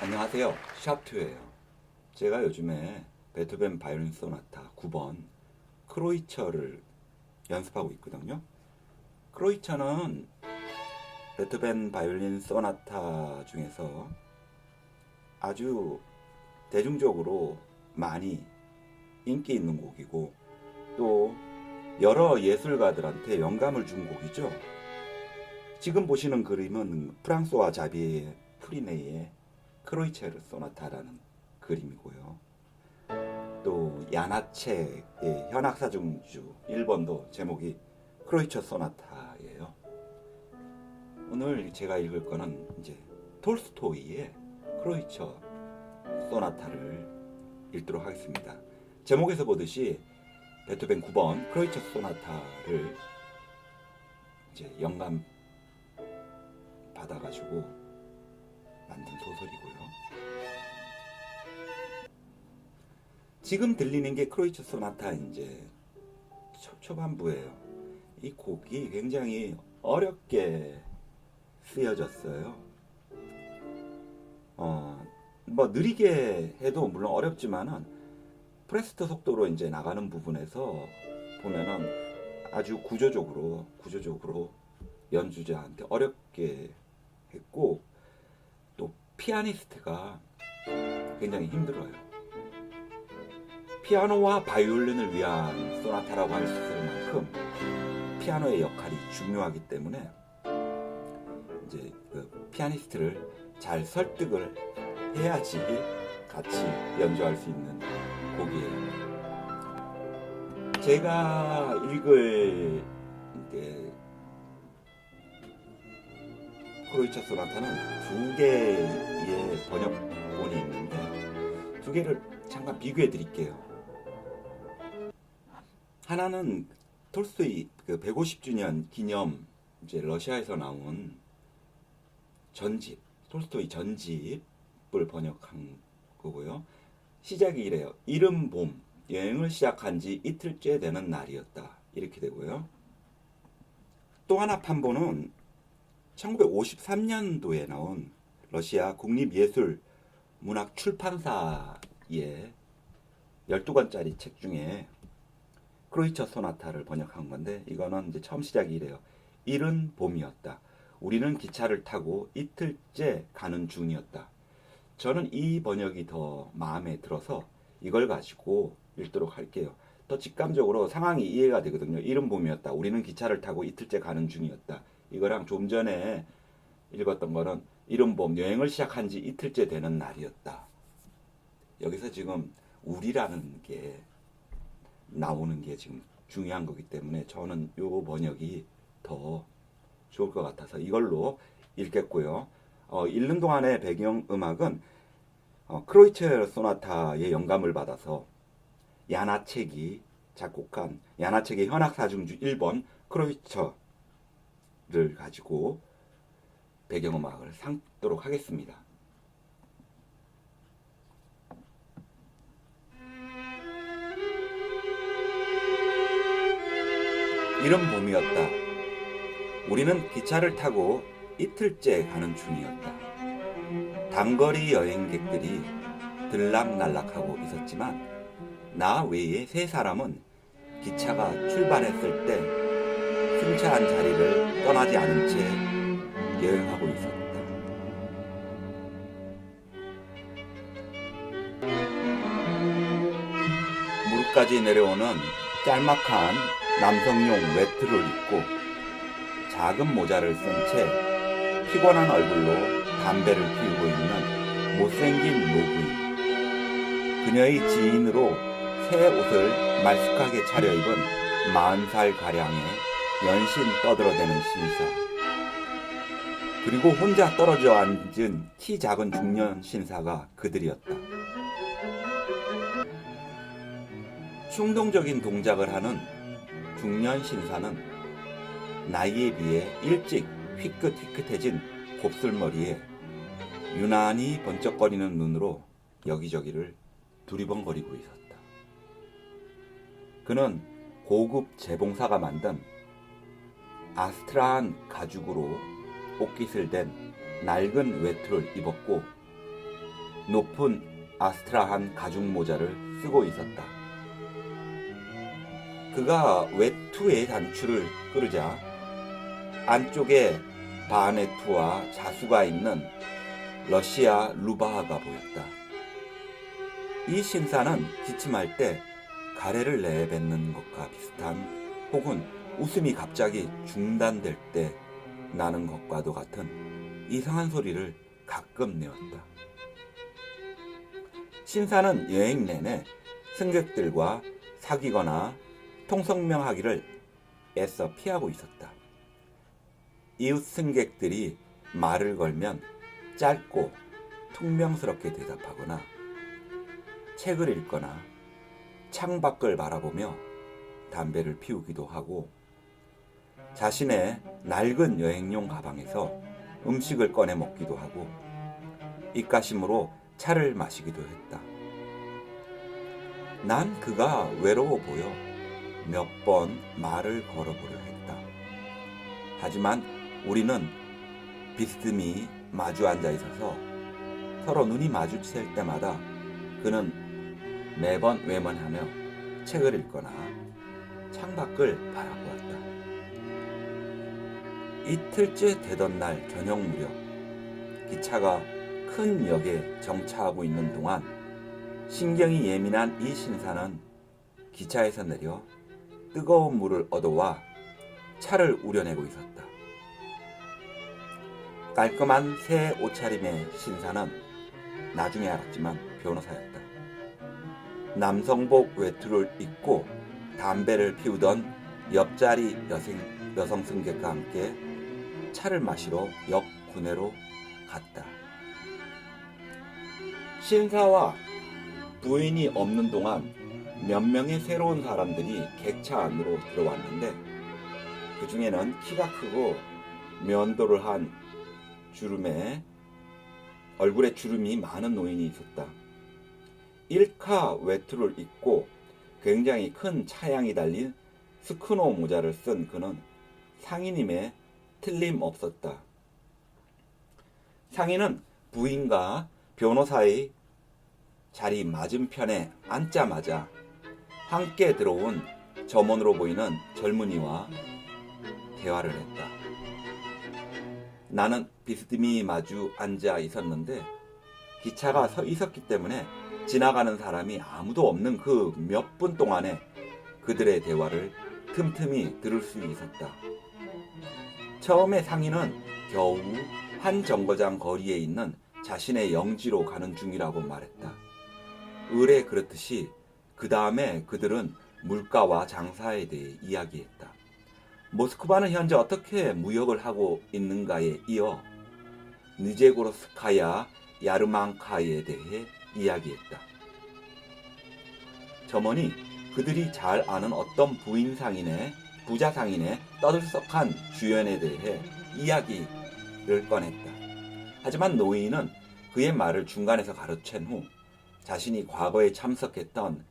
안녕하세요. 샵2예요. 제가 요즘에 베토벤 바이올린 소나타 9번 크로이처를 연습하고 있거든요. 크로이처는 베토벤 바이올린 소나타 중에서 아주 대중적으로 많이 인기 있는 곡이고 또 여러 예술가들한테 영감을 준 곡이죠. 지금 보시는 그림은 프랑스와 자비에의 프리네이의 크로이체르 소나타라는 그림이고요. 또 야나체의 현악사중주 1번도 제목이 크로이처 소나타예요. 오늘 제가 읽을 거는 이제 톨스토이의 크로이처 소나타를 읽도록 하겠습니다. 제목에서 보듯이 베토벤 9번 크로이처 소나타를 이제 영감 받아가지고 만든 소설이고요. 지금 들리는 게 크로이처 소나타 이제 초반부예요. 이 곡이 굉장히 어렵게 쓰여졌어요. 뭐 느리게 해도 물론 어렵지만은 프레스트 속도로 이제 나가는 부분에서 보면은 아주 구조적으로 연주자한테 어렵게 했고 또 피아니스트가 굉장히 힘들어요. 피아노와 바이올린을 위한 소나타라고 할 수 있을 만큼 피아노의 역할이 중요하기 때문에 이제 그 피아니스트를 잘 설득을 해야지 같이 연주할 수 있는 곡이에요. 제가 읽을 이제 크로이처 소나타는 두 개의 번역본이 있는데 두 개를 잠깐 비교해 드릴게요. 하나는 톨스토이 그 150주년 기념 이제 러시아에서 나온 전집, 톨스토이 전집을 번역한 거고요. 시작이 이래요. 이른 봄, 여행을 시작한 지 이틀째 되는 날이었다. 이렇게 되고요. 또 하나 판본은 1953년도에 나온 러시아 국립예술문학출판사의 12권짜리 책 중에 크로이처 소나타를 번역한 건데 이거는 이제 처음 시작이 이래요. 이른 봄이었다. 우리는 기차를 타고 이틀째 가는 중이었다. 저는 이 번역이 더 마음에 들어서 이걸 가지고 읽도록 할게요. 더 직감적으로 상황이 이해가 되거든요. 이른 봄이었다. 우리는 기차를 타고 이틀째 가는 중이었다. 이거랑 좀 전에 읽었던 거는 이른 봄, 여행을 시작한 지 이틀째 되는 날이었다. 여기서 지금 우리라는 게 나오는 게 지금 중요한 거기 때문에 저는 이 번역이 더 좋을 것 같아서 이걸로 읽겠고요. 읽는 동안의 배경음악은 크로이처 소나타의 영감을 받아서 야나체기 작곡한 야나체기 현악사중주 1번 크로이처를 가지고 배경음악을 삼도록 하겠습니다. 이른 봄이었다. 우리는 기차를 타고 이틀째 가는 중이었다. 단거리 여행객들이 들락날락하고 있었지만 나 외에 세 사람은 기차가 출발했을 때 승차한 자리를 떠나지 않은 채 여행하고 있었다. 무릎까지 내려오는 짤막한 남성용 외투를 입고 작은 모자를 쓴 채 피곤한 얼굴로 담배를 피우고 있는 못생긴 노부인. 그녀의 지인으로 새 옷을 말쑥하게 차려입은 40살가량의 연신 떠들어대는 신사. 그리고 혼자 떨어져 앉은 키 작은 중년 신사가 그들이었다. 충동적인 동작을 하는 중년 신사는 나이에 비해 일찍 휘끗휘끗해진 곱슬머리에 유난히 번쩍거리는 눈으로 여기저기를 두리번거리고 있었다. 그는 고급 재봉사가 만든 아스트라한 가죽으로 옷깃을 댄 낡은 외투를 입었고 높은 아스트라한 가죽 모자를 쓰고 있었다. 그가 외투의 단추를 끌으자 안쪽에 바네트와 자수가 있는 러시아 루바하가 보였다. 이 신사는 기침할 때 가래를 내뱉는 것과 비슷한 혹은 웃음이 갑자기 중단될 때 나는 것과도 같은 이상한 소리를 가끔 내었다. 신사는 여행 내내 승객들과 사귀거나 통성명하기를 애써 피하고 있었다. 이웃 승객들이 말을 걸면 짧고 퉁명스럽게 대답하거나 책을 읽거나 창밖을 바라보며 담배를 피우기도 하고 자신의 낡은 여행용 가방에서 음식을 꺼내 먹기도 하고 입가심으로 차를 마시기도 했다. 난 그가 외로워 보여 몇 번 말을 걸어보려 했다. 하지만 우리는 비스듬히 마주 앉아 있어서 서로 눈이 마주칠 때마다 그는 매번 외면하며 책을 읽거나 창밖을 바라보았다. 이틀째 되던 날 저녁 무렵 기차가 큰 역에 정차하고 있는 동안 신경이 예민한 이 신사는 기차에서 내려 뜨거운 물을 얻어와 차를 우려내고 있었다. 깔끔한 새 옷차림의 신사는 나중에 알았지만 변호사였다. 남성복 외투를 입고 담배를 피우던 옆자리 여성 승객과 함께 차를 마시러 역 구내로 갔다. 신사와 부인이 없는 동안 몇 명의 새로운 사람들이 객차 안으로 들어왔는데 그 중에는 키가 크고 면도를 한 얼굴에 주름이 많은 노인이 있었다. 일카 외투를 입고 굉장히 큰 차양이 달린 스크노 모자를 쓴 그는 상인임에 틀림없었다. 상인은 부인과 변호사의 자리 맞은편에 앉자마자 함께 들어온 점원으로 보이는 젊은이와 대화를 했다. 나는 비스듬히 마주 앉아 있었는데 기차가 서 있었기 때문에 지나가는 사람이 아무도 없는 그 몇 분 동안에 그들의 대화를 틈틈이 들을 수 있었다. 처음에 상인은 겨우 한 정거장 거리에 있는 자신의 영지로 가는 중이라고 말했다. 의뢰 그렇듯이 그 다음에 그들은 물가와 장사에 대해 이야기했다. 모스크바는 현재 어떻게 무역을 하고 있는가에 이어 느제고로스카야 야르만카에 대해 이야기했다. 점원이 그들이 잘 아는 어떤 부자 상인의 떠들썩한 주연에 대해 이야기를 꺼냈다. 하지만 노인은 그의 말을 중간에서 가로챈 후 자신이 과거에 참석했던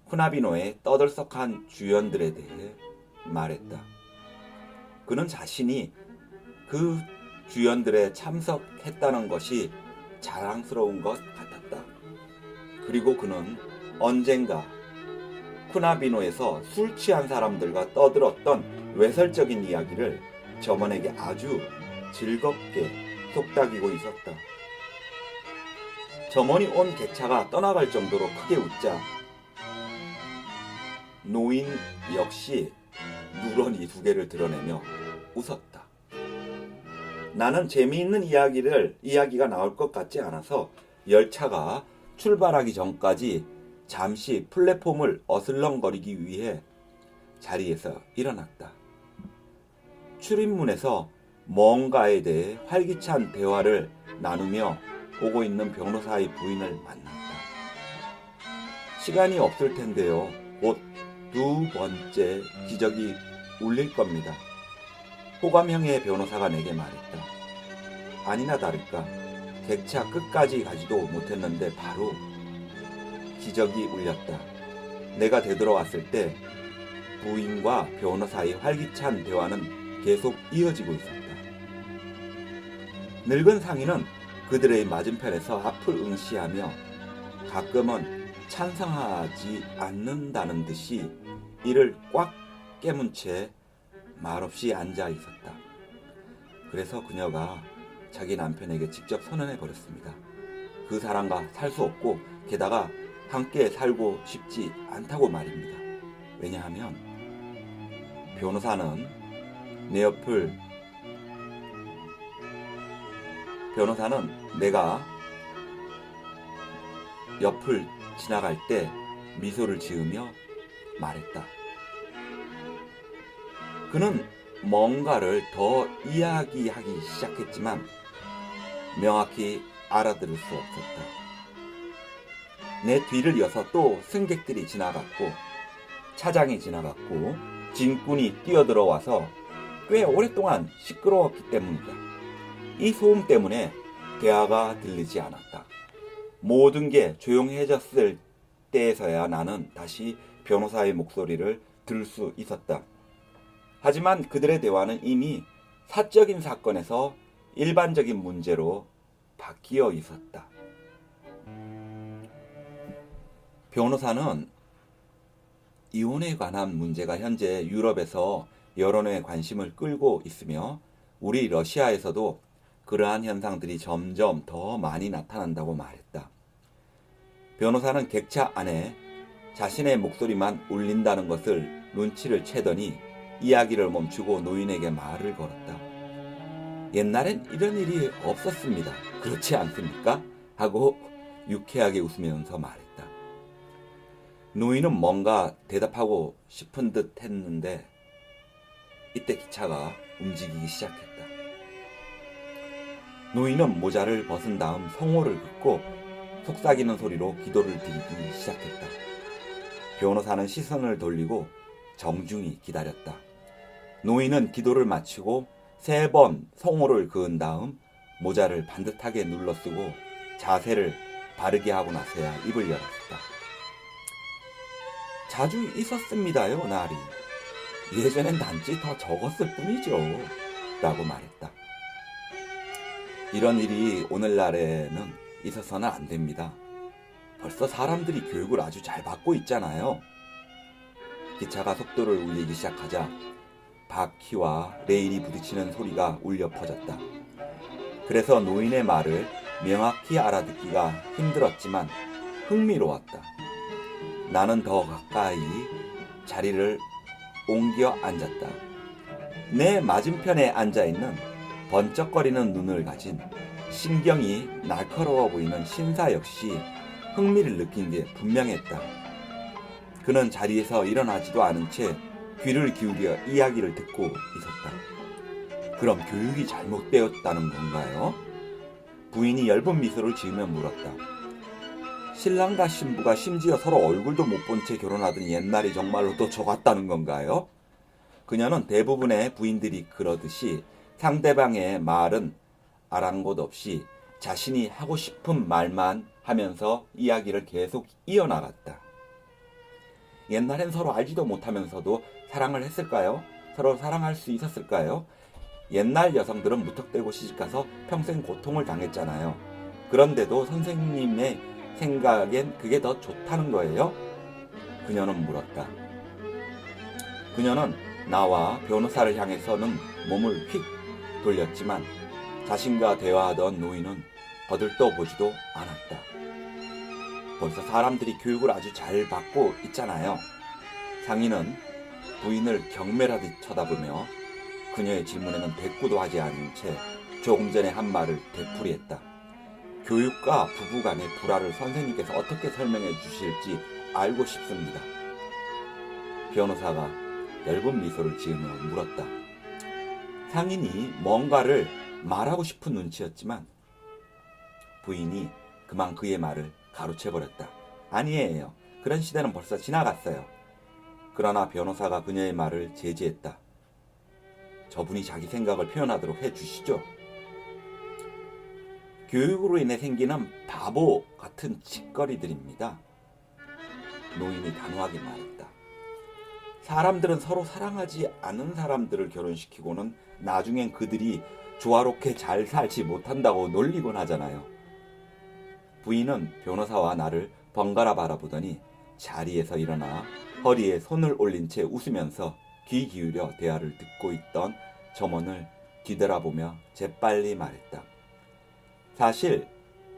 후나비노의 떠들썩한 주연들에 대해 말했다. 그는 자신이 그 주연들에 참석했다는 것이 자랑스러운 것 같았다. 그리고 그는 언젠가 후나비노에서 술 취한 사람들과 떠들었던 외설적인 이야기를 점원에게 아주 즐겁게 속닥이고 있었다. 점원이 온 객차가 떠나갈 정도로 크게 웃자 노인 역시 누런이 두 개를 드러내며 웃었다. 나는 재미있는 이야기가 나올 것 같지 않아서 열차가 출발하기 전까지 잠시 플랫폼을 어슬렁거리기 위해 자리에서 일어났다. 출입문에서 뭔가에 대해 활기찬 대화를 나누며 오고 있는 변호사의 부인을 만났다. 시간이 없을 텐데요. 곧 두 번째 기적이 울릴 겁니다. 호감형의 변호사가 내게 말했다. 아니나 다를까 객차 끝까지 가지도 못했는데 바로 기적이 울렸다. 내가 되돌아왔을 때 부인과 변호사의 활기찬 대화는 계속 이어지고 있었다. 늙은 상인은 그들의 맞은편에서 앞을 응시하며 가끔은 찬성하지 않는다는 듯이 이를 꽉 깨문 채 말없이 앉아 있었다. 그래서 그녀가 자기 남편에게 직접 선언해 버렸습니다. 그 사람과 살 수 없고 게다가 함께 살고 싶지 않다고 말입니다. 왜냐하면 변호사는 내가 옆을 지나갈 때 미소를 지으며 말했다. 그는 뭔가를 더 이야기하기 시작했지만 명확히 알아들을 수 없었다. 내 뒤를 이어서 또 승객들이 지나갔고 차장이 지나갔고 진군이 뛰어들어와서 꽤 오랫동안 시끄러웠기 때문이다. 이 소음 때문에 대화가 들리지 않았다. 모든 게 조용해졌을 때에서야 나는 다시 변호사의 목소리를 들을 수 있었다. 하지만 그들의 대화는 이미 사적인 사건에서 일반적인 문제로 바뀌어 있었다. 변호사는 이혼에 관한 문제가 현재 유럽에서 여론의 관심을 끌고 있으며 우리 러시아에서도 그러한 현상들이 점점 더 많이 나타난다고 말했다. 변호사는 객차 안에 자신의 목소리만 울린다는 것을 눈치를 채더니 이야기를 멈추고 노인에게 말을 걸었다. 옛날엔 이런 일이 없었습니다. 그렇지 않습니까? 하고 유쾌하게 웃으면서 말했다. 노인은 뭔가 대답하고 싶은 듯 했는데 이때 기차가 움직이기 시작했다. 노인은 모자를 벗은 다음 성호를 긋고 속삭이는 소리로 기도를 드리기 시작했다. 변호사는 시선을 돌리고 정중히 기다렸다. 노인은 기도를 마치고 3번 성호를 그은 다음 모자를 반듯하게 눌러쓰고 자세를 바르게 하고 나서야 입을 열었다. 자주 있었습니다요, 날이. 예전엔 단지 더 적었을 뿐이죠. 라고 말했다. 이런 일이 오늘날에는 있어서는 안 됩니다. 벌써 사람들이 교육을 아주 잘 받고 있잖아요. 기차가 속도를 올리기 시작하자 바퀴와 레일이 부딪히는 소리가 울려 퍼졌다. 그래서 노인의 말을 명확히 알아듣기가 힘들었지만 흥미로웠다. 나는 더 가까이 자리를 옮겨 앉았다. 내 맞은편에 앉아있는 번쩍거리는 눈을 가진 신경이 날카로워 보이는 신사 역시 흥미를 느낀 게 분명했다. 그는 자리에서 일어나지도 않은 채 귀를 기울여 이야기를 듣고 있었다. 그럼 교육이 잘못되었다는 건가요? 부인이 엷은 미소를 지으며 물었다. 신랑과 신부가 심지어 서로 얼굴도 못 본 채 결혼하던 옛날이 정말로 또 저같다는 건가요? 그녀는 대부분의 부인들이 그러듯이 상대방의 말은 아랑곳 없이 자신이 하고 싶은 말만 하면서 이야기를 계속 이어나갔다. 옛날엔 서로 알지도 못하면서도 사랑을 했을까요? 서로 사랑할 수 있었을까요? 옛날 여성들은 무턱대고 시집가서 평생 고통을 당했잖아요. 그런데도 선생님의 생각엔 그게 더 좋다는 거예요? 그녀는 물었다. 그녀는 나와 변호사를 향해서는 몸을 휙 돌렸지만 자신과 대화하던 노인은 거들떠보지도 않았다. 벌써 사람들이 교육을 아주 잘 받고 있잖아요. 상인은 부인을 경멸하듯 쳐다보며 그녀의 질문에는 대꾸도 하지 않은 채 조금 전에 한 말을 되풀이했다. 교육과 부부 간의 불화를 선생님께서 어떻게 설명해 주실지 알고 싶습니다. 변호사가 엷은 미소를 지으며 물었다. 상인이 뭔가를 말하고 싶은 눈치였지만 부인이 그만 그의 말을 가로채버렸다. 아니에요. 그런 시대는 벌써 지나갔어요. 그러나 변호사가 그녀의 말을 제지했다. 저분이 자기 생각을 표현하도록 해주시죠. 교육으로 인해 생기는 바보 같은 짓거리들입니다. 노인이 단호하게 말했다. 사람들은 서로 사랑하지 않은 사람들을 결혼시키고는 나중엔 그들이 조화롭게 잘 살지 못한다고 놀리곤 하잖아요. 부인은 변호사와 나를 번갈아 바라보더니 자리에서 일어나 허리에 손을 올린 채 웃으면서 귀 기울여 대화를 듣고 있던 점원을 뒤돌아보며 재빨리 말했다. 사실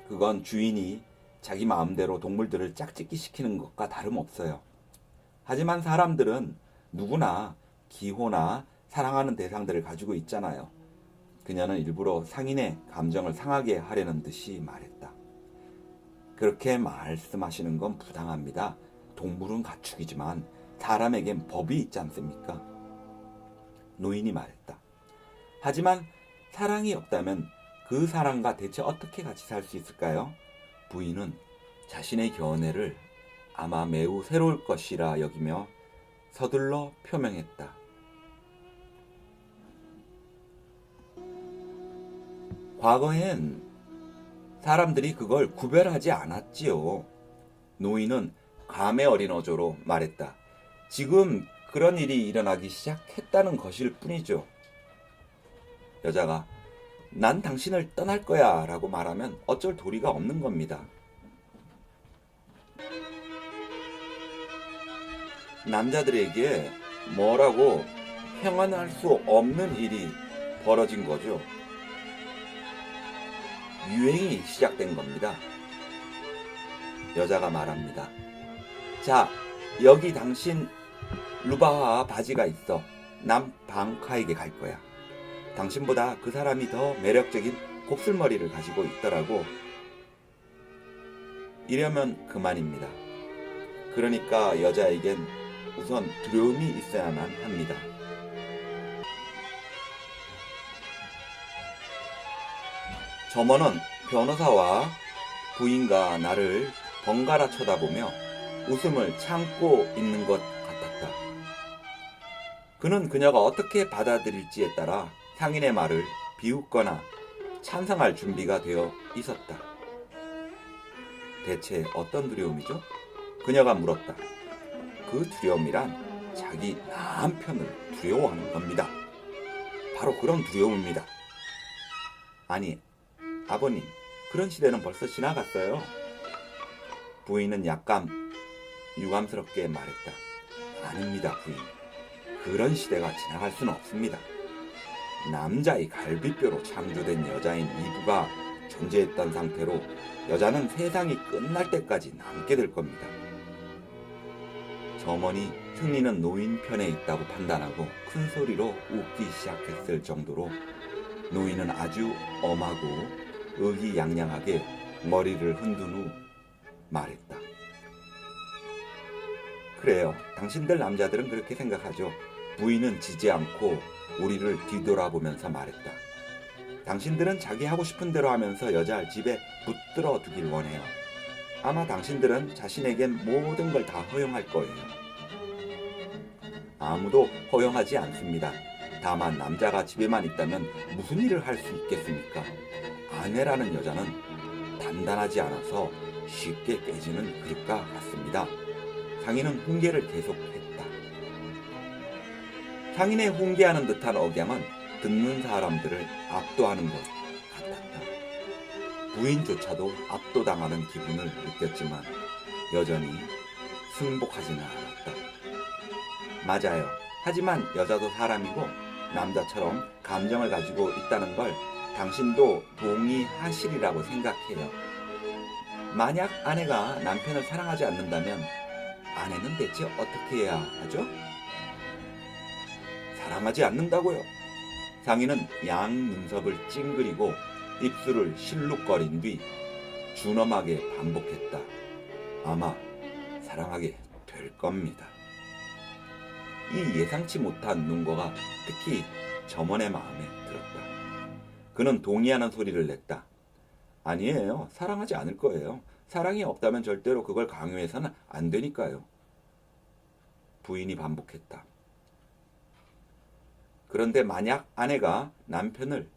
그건 주인이 자기 마음대로 동물들을 짝짓기 시키는 것과 다름없어요. 하지만 사람들은 누구나 기호나 사랑하는 대상들을 가지고 있잖아요. 그녀는 일부러 상인의 감정을 상하게 하려는 듯이 말했다. 그렇게 말씀하시는 건 부당합니다. 동물은 가축이지만 사람에겐 법이 있지 않습니까? 노인이 말했다. 하지만 사랑이 없다면 그 사람과 대체 어떻게 같이 살 수 있을까요? 부인은 자신의 견해를 아마 매우 새로울 것이라 여기며 서둘러 표명했다. 과거엔 사람들이 그걸 구별하지 않았지요. 노인은 감의 어린 어조로 말했다. 지금 그런 일이 일어나기 시작했다는 것일 뿐이죠. 여자가 난 당신을 떠날 거야 라고 말하면 어쩔 도리가 없는 겁니다. 남자들에게 뭐라고 평안할 수 없는 일이 벌어진 거죠. 유행이 시작된 겁니다. 여자가 말합니다. 자, 여기 당신 루바와 바지가 있어. 난 방카에게 갈 거야. 당신보다 그 사람이 더 매력적인 곱슬머리를 가지고 있더라고. 이러면 그만입니다. 그러니까 여자에겐 우선 두려움이 있어야만 합니다. 점원은 변호사와 부인과 나를 번갈아 쳐다보며 웃음을 참고 있는 것 같았다. 그는 그녀가 어떻게 받아들일지에 따라 상인의 말을 비웃거나 찬성할 준비가 되어 있었다. 대체 어떤 두려움이죠? 그녀가 물었다. 그 두려움이란 자기 남편을 두려워하는 겁니다. 바로 그런 두려움입니다. 아니, 아버님, 그런 시대는 벌써 지나갔어요. 부인은 약간 유감스럽게 말했다. 아닙니다, 부인. 그런 시대가 지나갈 수는 없습니다. 남자의 갈비뼈로 창조된 여자인 이브가 존재했던 상태로 여자는 세상이 끝날 때까지 남게 될 겁니다. 점원이 승리는 노인 편에 있다고 판단하고 큰 소리로 웃기 시작했을 정도로 노인은 아주 엄하고 의기양양하게 머리를 흔든 후 말했다. 그래요. 당신들 남자들은 그렇게 생각하죠. 부인은 지지 않고 우리를 뒤돌아보면서 말했다. 당신들은 자기 하고 싶은 대로 하면서 여자를 집에 붙들어 두길 원해요. 아마 당신들은 자신에겐 모든 걸 다 허용할 거예요. 아무도 허용하지 않습니다. 다만 남자가 집에만 있다면 무슨 일을 할 수 있겠습니까? 아내라는 여자는 단단하지 않아서 쉽게 깨지는 그릇과 같습니다. 상인은 훈계를 계속했다. 상인의 훈계하는 듯한 억양은 듣는 사람들을 압도하는 것 같았다. 부인조차도 압도당하는 기분을 느꼈지만 여전히 승복하지는 않았다. 맞아요. 하지만 여자도 사람이고 남자처럼 감정을 가지고 있다는 걸 당신도 동의하시리라고 생각해요. 만약 아내가 남편을 사랑하지 않는다면 아내는 대체 어떻게 해야 하죠? 사랑하지 않는다고요. 상인은 양 눈썹을 찡그리고 입술을 실룩거린 뒤 준엄하게 반복했다. 아마 사랑하게 될 겁니다. 이 예상치 못한 눈거가 특히 점원의 마음에 들었다. 그는 동의하는 소리를 냈다. 아니에요. 사랑하지 않을 거예요. 사랑이 없다면 절대로 그걸 강요해서는 안 되니까요. 부인이 반복했다. 그런데 만약 아내가 남편을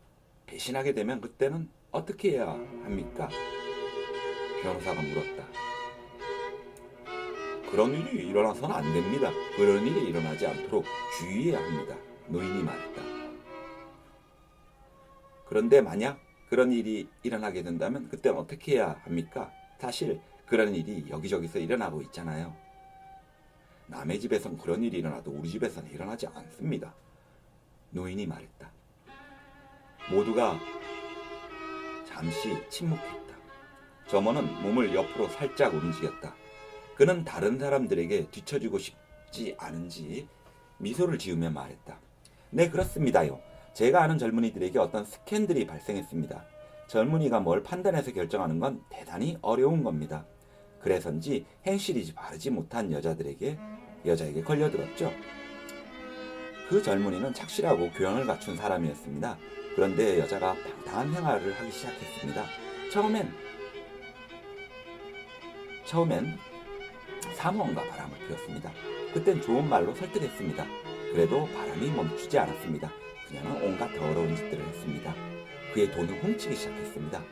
배신하게 되면 그때는 어떻게 해야 합니까? 변호사가 물었다. 그런 일이 일어나서는 안 됩니다. 그런 일이 일어나지 않도록 주의해야 합니다. 노인이 말했다. 그런데 만약 그런 일이 일어나게 된다면 그때는 어떻게 해야 합니까? 사실 그런 일이 여기저기서 일어나고 있잖아요. 남의 집에선 그런 일이 일어나도 우리 집에서는 일어나지 않습니다. 노인이 말했다. 모두가 잠시 침묵했다. 점원은 몸을 옆으로 살짝 움직였다. 그는 다른 사람들에게 뒤처지고 싶지 않은지 미소를 지으며 말했다. 네, 그렇습니다요. 제가 아는 젊은이들에게 어떤 스캔들이 발생했습니다. 젊은이가 뭘 판단해서 결정하는 건 대단히 어려운 겁니다. 그래서인지 행실이 바르지 못한 여자에게 걸려들었죠. 그 젊은이는 착실하고 교양을 갖춘 사람이었습니다. 그런데 여자가 방탕한 생활을 하기 시작했습니다. 처음엔 사모함과 바람을 피웠습니다. 그땐 좋은 말로 설득했습니다. 그래도 바람이 멈추지 않았습니다. 그녀는 온갖 더러운 짓들을 했습니다. 그의 돈을 훔치기 시작했습니다.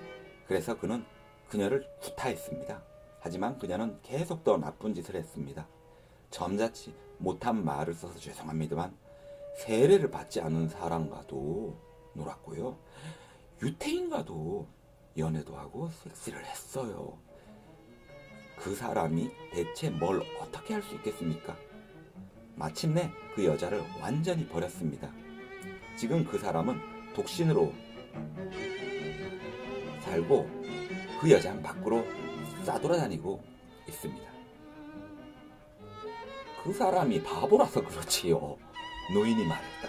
그래서 그는 그녀를 구타했습니다. 하지만 그녀는 계속 더 나쁜 짓을 했습니다. 점잖지 못한 말을 써서 죄송합니다만 세례를 받지 않은 사람과도 놀았고요. 유태인과도 연애도 하고 섹스를 했어요. 그 사람이 대체 뭘 어떻게 할 수 있겠습니까? 마침내 그 여자를 완전히 버렸습니다. 지금 그 사람은 독신으로 살고 그 여자는 밖으로 싸돌아다니고 있습니다. 그 사람이 바보라서 그렇지요. 노인이 말했다.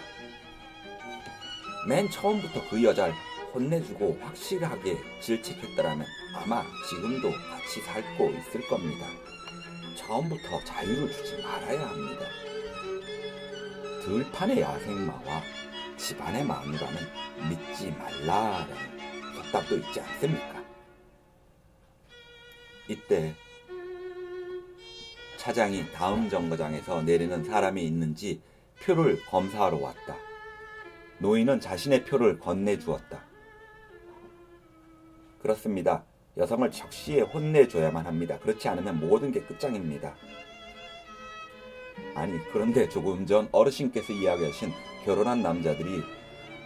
맨 처음부터 그 여자를 혼내주고 확실하게 질책했더라면 아마 지금도 같이 살고 있을 겁니다. 처음부터 자유를 주지 말아야 합니다. 들판의 야생마와 집안의 마누라는 믿지 말라라는 속담도 있지 않습니까? 이때 차장이 다음 정거장에서 내리는 사람이 있는지 표를 검사하러 왔다. 노인은 자신의 표를 건네주었다. 그렇습니다. 여성을 적시에 혼내줘야만 합니다. 그렇지 않으면 모든 게 끝장입니다. 아니, 그런데 조금 전 어르신께서 이야기하신 결혼한 남자들이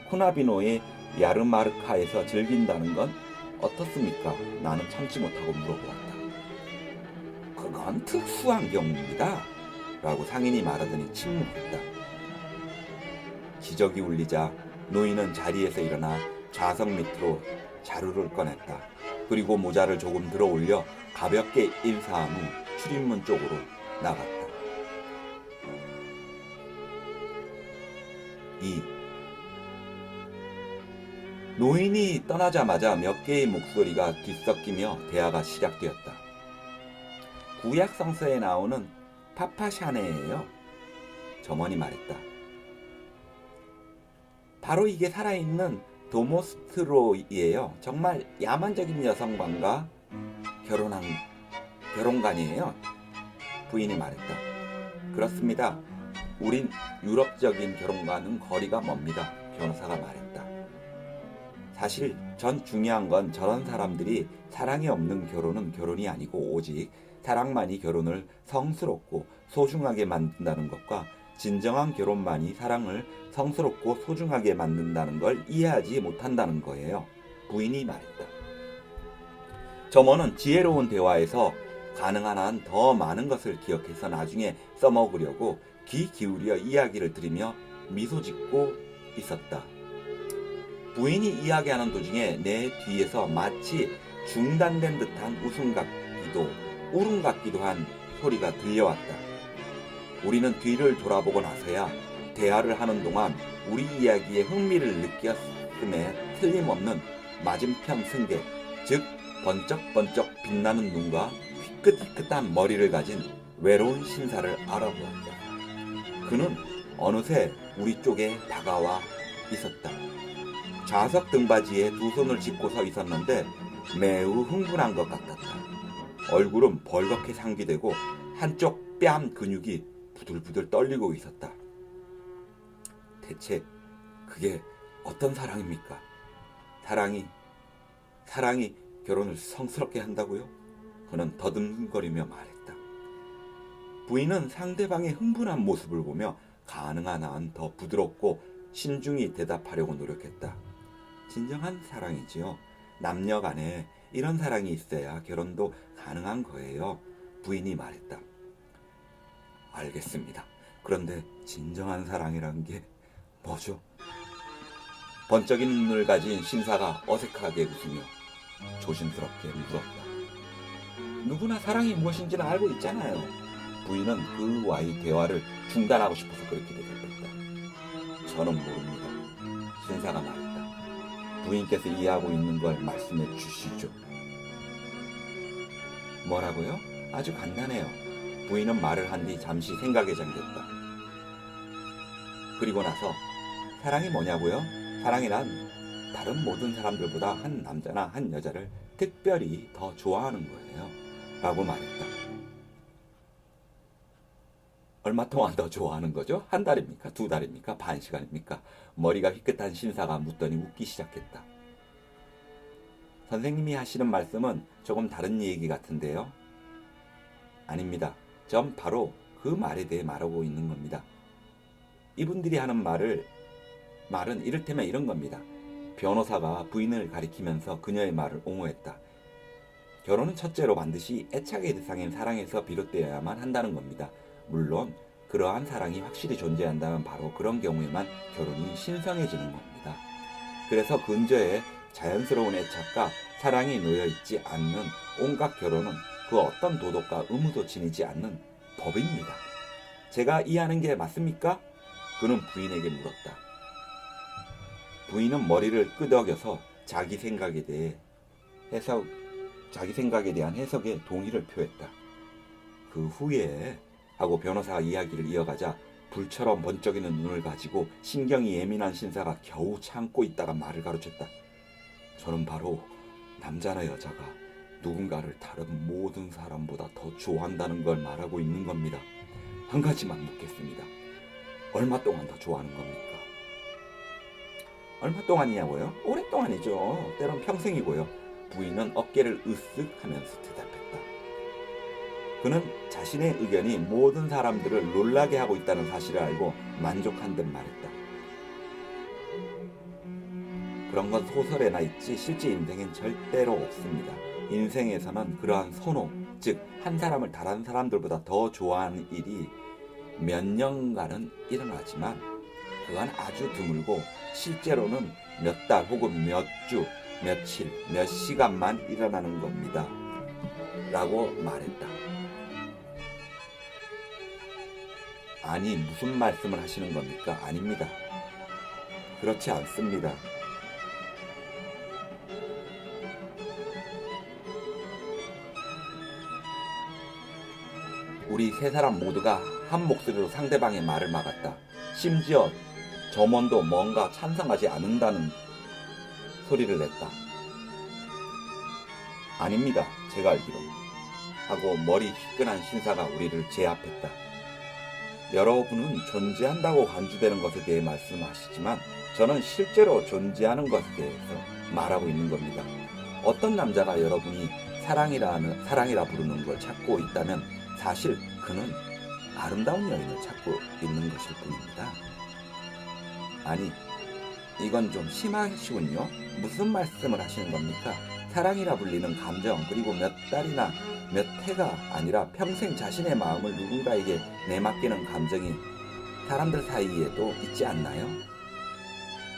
쿠나비노의 야르마르카에서 즐긴다는 건 어떻습니까? 나는 참지 못하고 물어보았다. 그건 특수한 경우입니다. 라고 상인이 말하더니 침묵했다. 기적이 울리자 노인은 자리에서 일어나 좌석 밑으로 자루를 꺼냈다. 그리고 모자를 조금 들어 올려 가볍게 인사한 후 출입문 쪽으로 나갔다. 2. 노인이 떠나자마자 몇 개의 목소리가 뒤섞이며 대화가 시작되었다. 구약 성서에 나오는 파파샤네예요. 점원이 말했다. 바로 이게 살아있는 도모스트로이에요. 정말 야만적인 여성관과 결혼관이에요. 부인이 말했다. 그렇습니다. 우린 유럽적인 결혼과는 거리가 멉니다. 변호사가 말했다. 사실 전 중요한 건 저런 사람들이 사랑이 없는 결혼은 결혼이 아니고 오직 사랑만이 결혼을 성스럽고 소중하게 만든다는 것과 진정한 결혼만이 사랑을 성스럽고 소중하게 만든다는 걸 이해하지 못한다는 거예요. 부인이 말했다. 점원은 지혜로운 대화에서 가능한 한 더 많은 것을 기억해서 나중에 써먹으려고 귀 기울여 이야기를 들으며 미소 짓고 있었다. 부인이 이야기하는 도중에 내 뒤에서 마치 중단된 듯한 웃음 같기도 울음 같기도 한 소리가 들려왔다. 우리는 뒤를 돌아보고 나서야 대화를 하는 동안 우리 이야기에 흥미를 느꼈음에 틀림없는 맞은편 승객, 즉 번쩍번쩍 빛나는 눈과 희끗희끗한 머리를 가진 외로운 신사를 알아보았다. 그는 어느새 우리 쪽에 다가와 있었다. 좌석 등받이에 두 손을 짚고 서 있었는데 매우 흥분한 것 같았다. 얼굴은 벌겋게 상기되고 한쪽 뺨 근육이 부들부들 떨리고 있었다. 대체 그게 어떤 사랑입니까? 사랑이 결혼을 성스럽게 한다고요? 그는 더듬거리며 말했다. 부인은 상대방의 흥분한 모습을 보며 가능한 한 더 부드럽고 신중히 대답하려고 노력했다. 진정한 사랑이지요. 남녀 간에 이런 사랑이 있어야 결혼도 가능한 거예요. 부인이 말했다. 알겠습니다. 그런데 진정한 사랑이란 게 뭐죠? 번쩍이는 눈을 가진 신사가 어색하게 웃으며 조심스럽게 물었다. 누구나 사랑이 무엇인지는 알고 있잖아요. 부인은 그와의 대화를 중단하고 싶어서 그렇게 대답했다. 저는 모릅니다. 신사가 말했다. 부인께서 이해하고 있는 걸 말씀해 주시죠. 뭐라고요? 아주 간단해요. 부인은 말을 한 뒤 잠시 생각에 잠겼다. 그리고 나서 사랑이 뭐냐고요? 사랑이란 다른 모든 사람들보다 한 남자나 한 여자를 특별히 더 좋아하는 거예요. 라고 말했다. 얼마 동안 더 좋아하는 거죠? 한 달입니까? 두 달입니까? 반 시간입니까? 머리가 휘끗한 신사가 묻더니 웃기 시작했다. 선생님이 하시는 말씀은 조금 다른 얘기 같은데요. 아닙니다. 전 바로 그 말에 대해 말하고 있는 겁니다. 이분들이 하는 말은 이를테면 이런 겁니다. 변호사가 부인을 가리키면서 그녀의 말을 옹호했다. 결혼은 첫째로 반드시 애착의 대상인 사랑에서 비롯되어야만 한다는 겁니다. 물론 그러한 사랑이 확실히 존재한다면 바로 그런 경우에만 결혼이 신성해지는 겁니다. 그래서 근저에 자연스러운 애착과 사랑이 놓여있지 않는 온갖 결혼은 그 어떤 도덕과 의무도 지니지 않는 법입니다. 제가 이해하는 게 맞습니까? 그는 부인에게 물었다. 부인은 머리를 끄덕여서 자기 생각에 대한 해석에 동의를 표했다. 그 후에 하고 변호사가 이야기를 이어가자 불처럼 번쩍이는 눈을 가지고 신경이 예민한 신사가 겨우 참고 있다가 말을 가로챘다. 저는 바로 남자나 여자가 누군가를 다른 모든 사람보다 더 좋아한다는 걸 말하고 있는 겁니다. 한 가지만 묻겠습니다. 얼마 동안 더 좋아하는 겁니까? 얼마 동안이냐고요? 오랫동안이죠. 때론 평생이고요. 부인은 어깨를 으쓱 하면서 대답했다. 그는 자신의 의견이 모든 사람들을 놀라게 하고 있다는 사실을 알고 만족한 듯 말했다. 그런 건 소설에나 있지 실제 인생엔 절대로 없습니다. 인생에서는 그러한 선호, 즉 한 사람을 다른 사람들보다 더 좋아하는 일이 몇 년간은 일어나지만 그건 아주 드물고 실제로는 몇 달 혹은 몇 주, 며칠, 몇 시간만 일어나는 겁니다. 라고 말했다. 아니, 무슨 말씀을 하시는 겁니까? 아닙니다. 그렇지 않습니다. 우리 세 사람 모두가 한 목소리로 상대방의 말을 막았다. 심지어 점원도 뭔가 찬성하지 않는다는 소리를 냈다. 아닙니다. 제가 알기로. 하고 머리 휘끈한 신사가 우리를 제압했다. 여러분은 존재한다고 간주되는 것에 대해 말씀하시지만 저는 실제로 존재하는 것에 대해서 말하고 있는 겁니다. 어떤 남자가 여러분이 사랑이라 부르는 걸 찾고 있다면 사실 그는 아름다운 여인을 찾고 있는 것일 뿐입니다. 아니, 이건 좀 심하시군요. 무슨 말씀을 하시는 겁니까? 사랑이라 불리는 감정, 그리고 몇 달이나 몇 해가 아니라 평생 자신의 마음을 누군가에게 내맡기는 감정이 사람들 사이에도 있지 않나요?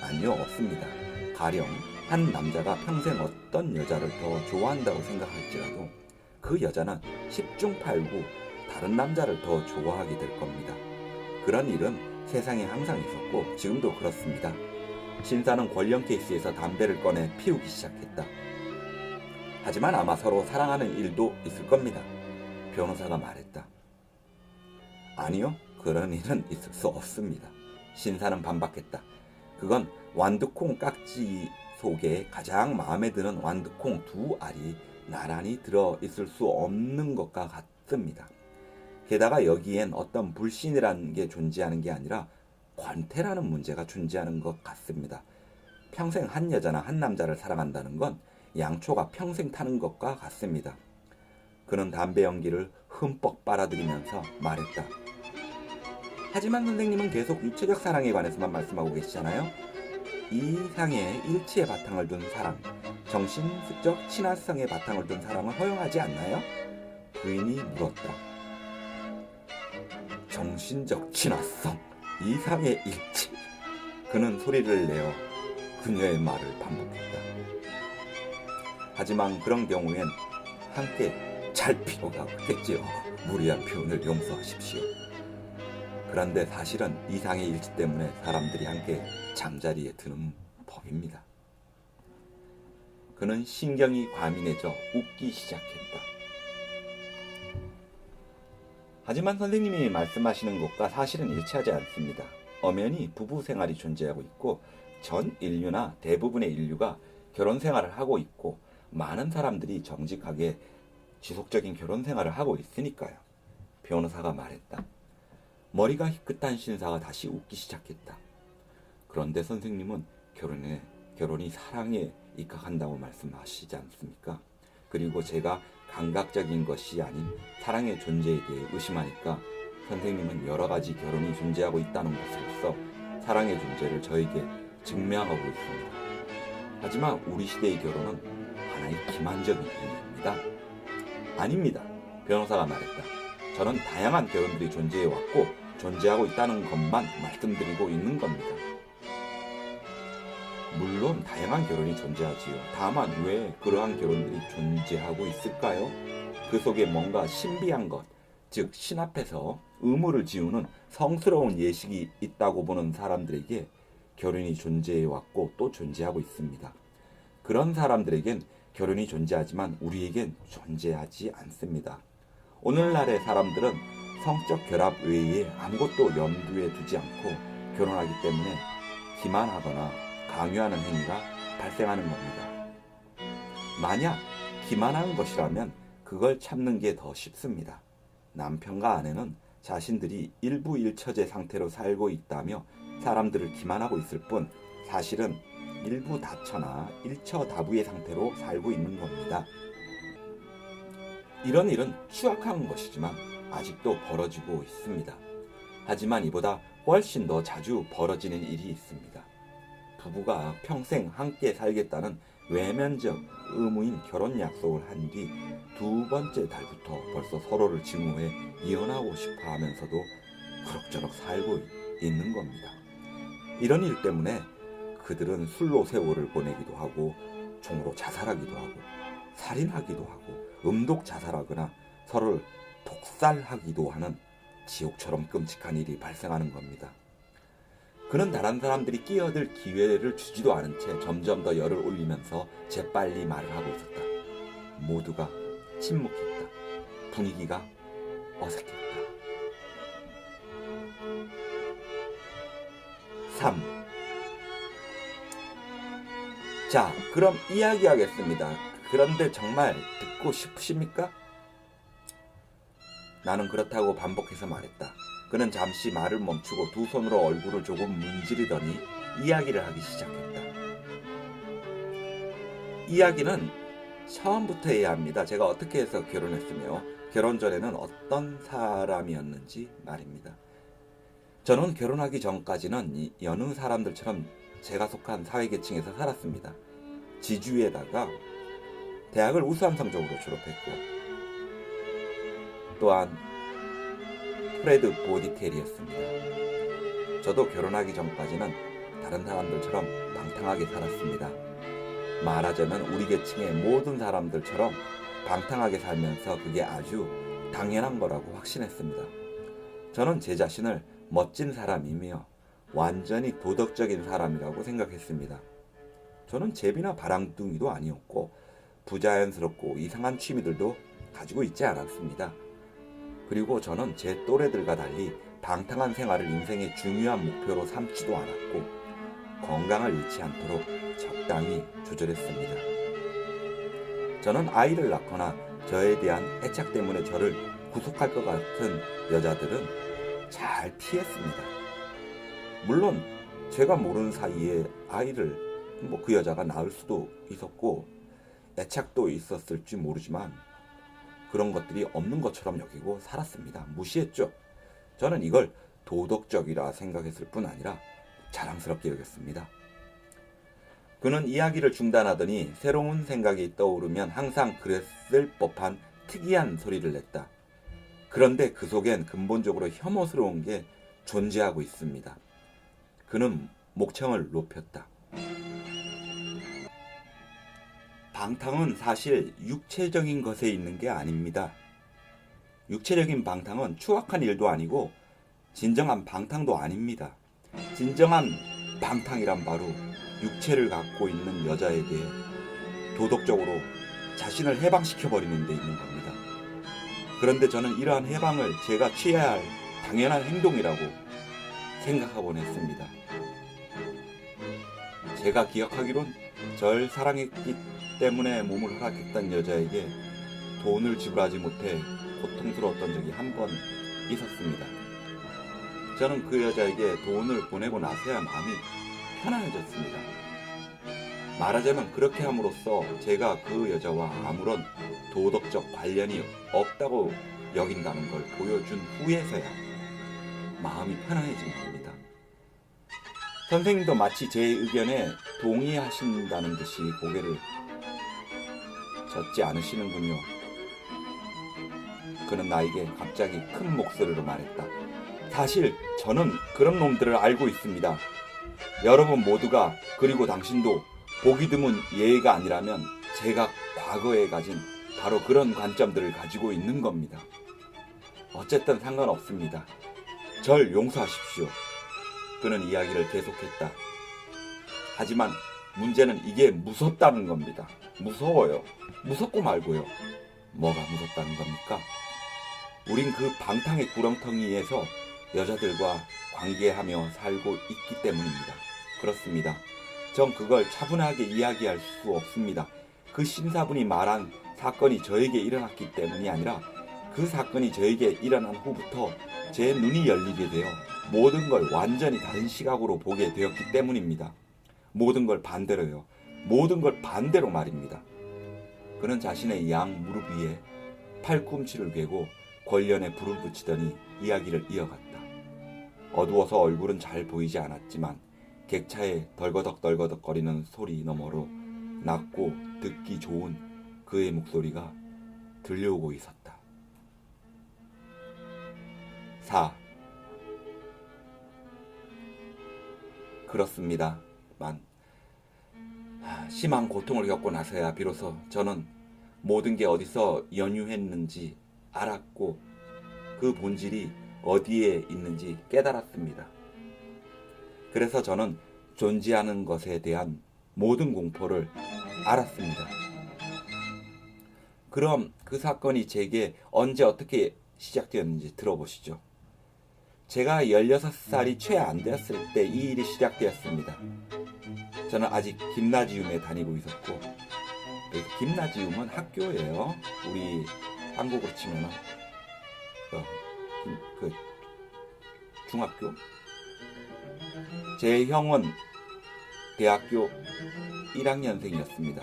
아니요, 없습니다. 가령 한 남자가 평생 어떤 여자를 더 좋아한다고 생각할지라도 그 여자는 10중 8구 다른 남자를 더 좋아하게 될 겁니다. 그런 일은 세상에 항상 있었고 지금도 그렇습니다. 신사는 권력 케이스에서 담배를 꺼내 피우기 시작했다. 하지만 아마 서로 사랑하는 일도 있을 겁니다. 변호사가 말했다. 아니요, 그런 일은 있을 수 없습니다. 신사는 반박했다. 그건 완두콩 깍지 속에 가장 마음에 드는 완두콩 두 알이 나란히 들어있을 수 없는 것과 같습니다. 게다가 여기엔 어떤 불신이라는 게 존재하는 게 아니라 권태라는 문제가 존재하는 것 같습니다. 평생 한 여자나 한 남자를 사랑한다는 건 양초가 평생 타는 것과 같습니다. 그는 담배 연기를 흠뻑 빨아들이면서 말했다. 하지만 선생님은 계속 육체적 사랑에 관해서만 말씀하고 계시잖아요. 이상의 일치의 바탕을 둔 사랑, 정신적 친화성의 바탕을 둔 사랑을 허용하지 않나요? 부인이 물었다. 정신적 친화성, 이상의 일치. 그는 소리를 내어 그녀의 말을 반복했다. 하지만 그런 경우엔 함께 잘 필요가 없겠지요. 무리한 표현을 용서하십시오. 그런데 사실은 이상의 일치 때문에 사람들이 함께 잠자리에 드는 법입니다. 그는 신경이 과민해져 웃기 시작했다. 하지만 선생님이 말씀하시는 것과 사실은 일치하지 않습니다. 엄연히 부부 생활이 존재하고 있고 전 인류나 대부분의 인류가 결혼 생활을 하고 있고 많은 사람들이 정직하게 지속적인 결혼 생활을 하고 있으니까요. 변호사가 말했다. 머리가 희끗한 신사가 다시 웃기 시작했다. 그런데 선생님은 결혼이 사랑에 입각한다고 말씀하시지 않습니까? 그리고 제가 감각적인 것이 아닌 사랑의 존재에 대해 의심하니까 선생님은 여러 가지 결혼이 존재하고 있다는 것으로서 사랑의 존재를 저에게 증명하고 있습니다. 하지만 우리 시대의 결혼은 하나의 기만적인 행위입니다. 아닙니다. 변호사가 말했다. 저는 다양한 결혼들이 존재해왔고 존재하고 있다는 것만 말씀드리고 있는 겁니다. 물론 다양한 결혼이 존재하지요. 다만 왜 그러한 결혼들이 존재하고 있을까요? 그 속에 뭔가 신비한 것, 즉 신 앞에서 의무를 지우는 성스러운 예식이 있다고 보는 사람들에게 결혼이 존재해왔고 또 존재하고 있습니다. 그런 사람들에겐 결혼이 존재하지만 우리에겐 존재하지 않습니다. 오늘날의 사람들은 성적 결합 외에 아무것도 염두에 두지 않고 결혼하기 때문에 기만하거나 강요하는 행위가 발생하는 겁니다. 만약 기만하는 것이라면 그걸 참는 게 더 쉽습니다. 남편과 아내는 자신들이 일부일처제 상태로 살고 있다며 사람들을 기만하고 있을 뿐 사실은 일부 다처나 일처다부의 상태로 살고 있는 겁니다. 이런 일은 추악한 것이지만 아직도 벌어지고 있습니다. 하지만 이보다 훨씬 더 자주 벌어지는 일이 있습니다. 부부가 평생 함께 살겠다는 외면적 의무인 결혼 약속을 한 뒤 두 번째 달부터 벌써 서로를 증오해 이혼하고 싶어 하면서도 그럭저럭 살고 있는 겁니다. 이런 일 때문에 그들은 술로 세월을 보내기도 하고 총으로 자살하기도 하고 살인하기도 하고 음독 자살하거나 서로를 독살하기도 하는 지옥처럼 끔찍한 일이 발생하는 겁니다. 그는 다른 사람들이 끼어들 기회를 주지도 않은 채 점점 더 열을 올리면서 재빨리 말을 하고 있었다. 모두가 침묵했다. 분위기가 어색했다. 3. 자, 그럼 이야기하겠습니다. 그런데 정말 듣고 싶으십니까? 나는 그렇다고 반복해서 말했다. 그는 잠시 말을 멈추고 두 손으로 얼굴을 조금 문지르더니 이야기를 하기 시작했다. 이야기는 처음부터 해야 합니다. 제가 어떻게 해서 결혼했으며 결혼 전에는 어떤 사람이었는지 말입니다. 저는 결혼하기 전까지는 여느 사람들처럼 제가 속한 사회계층에서 살았습니다. 지주에다가 대학을 우수한 성적으로 졸업했고 또한 프레드 보디텔이었습니다. 저도 결혼하기 전까지는 다른 사람들처럼 방탕하게 살았습니다. 말하자면 우리 계층의 모든 사람들처럼 방탕하게 살면서 그게 아주 당연한 거라고 확신했습니다. 저는 제 자신을 멋진 사람이며 완전히 도덕적인 사람이라고 생각했습니다. 저는 제비나 바람둥이도 아니었고 부자연스럽고 이상한 취미들도 가지고 있지 않았습니다. 그리고 저는 제 또래들과 달리 방탕한 생활을 인생의 중요한 목표로 삼지도 않았고 건강을 잃지 않도록 적당히 조절했습니다. 저는 아이를 낳거나 저에 대한 애착 때문에 저를 구속할 것 같은 여자들은 잘 피했습니다. 물론 제가 모르는 사이에 아이를 그 여자가 낳을 수도 있었고 애착도 있었을지 모르지만 그런 것들이 없는 것처럼 여기고 살았습니다. 무시했죠. 저는 이걸 도덕적이라 생각했을 뿐 아니라 자랑스럽게 여겼습니다. 그는 이야기를 중단하더니 새로운 생각이 떠오르면 항상 그랬을 법한 특이한 소리를 냈다. 그런데 그 속엔 근본적으로 혐오스러운 게 존재하고 있습니다. 그는 목청을 높였다. 방탕은 사실 육체적인 것에 있는 게 아닙니다. 육체적인 방탕은 추악한 일도 아니고 진정한 방탕도 아닙니다. 진정한 방탕이란 바로 육체를 갖고 있는 여자에게 도덕적으로 자신을 해방시켜버리는 데 있는 겁니다. 그런데 저는 이러한 해방을 제가 취해야 할 당연한 행동이라고 생각하곤 했습니다. 제가 기억하기론 절 사랑했기 때문에 몸을 허락했던 여자에게 돈을 지불하지 못해 고통스러웠던 적이 한 번 있었습니다. 저는 그 여자에게 돈을 보내고 나서야 마음이 편안해졌습니다. 말하자면 그렇게 함으로써 제가 그 여자와 아무런 도덕적 관련이 없다고 여긴다는 걸 보여준 후에서야 마음이 편안해진 겁니다. 선생님도 마치 제 의견에 동의하신다는 듯이 고개를 젓지 않으시는군요. 그는 나에게 갑자기 큰 목소리로 말했다. 사실 저는 그런 놈들을 알고 있습니다. 여러분 모두가, 그리고 당신도 보기 드문 예의가 아니라면 제가 과거에 가진 바로 그런 관점들을 가지고 있는 겁니다. 어쨌든 상관없습니다. 절 용서하십시오. 그는 이야기를 계속했다. 하지만 문제는 이게 무섭다는 겁니다. 무서워요. 무섭고 말고요. 뭐가 무섭다는 겁니까? 우린 그 방탕의 구렁텅이에서 여자들과 관계하며 살고 있기 때문입니다. 그렇습니다. 전 그걸 차분하게 이야기할 수 없습니다. 그 심사분이 말한 사건이 저에게 일어났기 때문이 아니라 그 사건이 저에게 일어난 후부터 제 눈이 열리게 되어 모든 걸 완전히 다른 시각으로 보게 되었기 때문입니다. 모든 걸 반대로요. 모든 걸 반대로 말입니다. 그는 자신의 양 무릎 위에 팔꿈치를 괴고 권련에 불을 붙이더니 이야기를 이어갔다. 어두워서 얼굴은 잘 보이지 않았지만 객차에 덜거덕 거리는 소리 너머로 낮고 듣기 좋은 그의 목소리가 들려오고 있었다. 4. 그렇습니다만 심한 고통을 겪고 나서야 비로소 저는 모든 게 어디서 연유했는지 알았고 그 본질이 어디에 있는지 깨달았습니다. 그래서 저는 존재하는 것에 대한 모든 공포를 알았습니다. 그럼 그 사건이 제게 언제 어떻게 시작되었는지 들어보시죠. 제가 16살이 채 안 되었을 때 이 일이 시작되었습니다. 저는 아직 김나지움에 다니고 있었고, 김나지움은 학교예요. 우리 한국으로 치면은 그 중학교. 제 형은 대학교 1학년생이었습니다.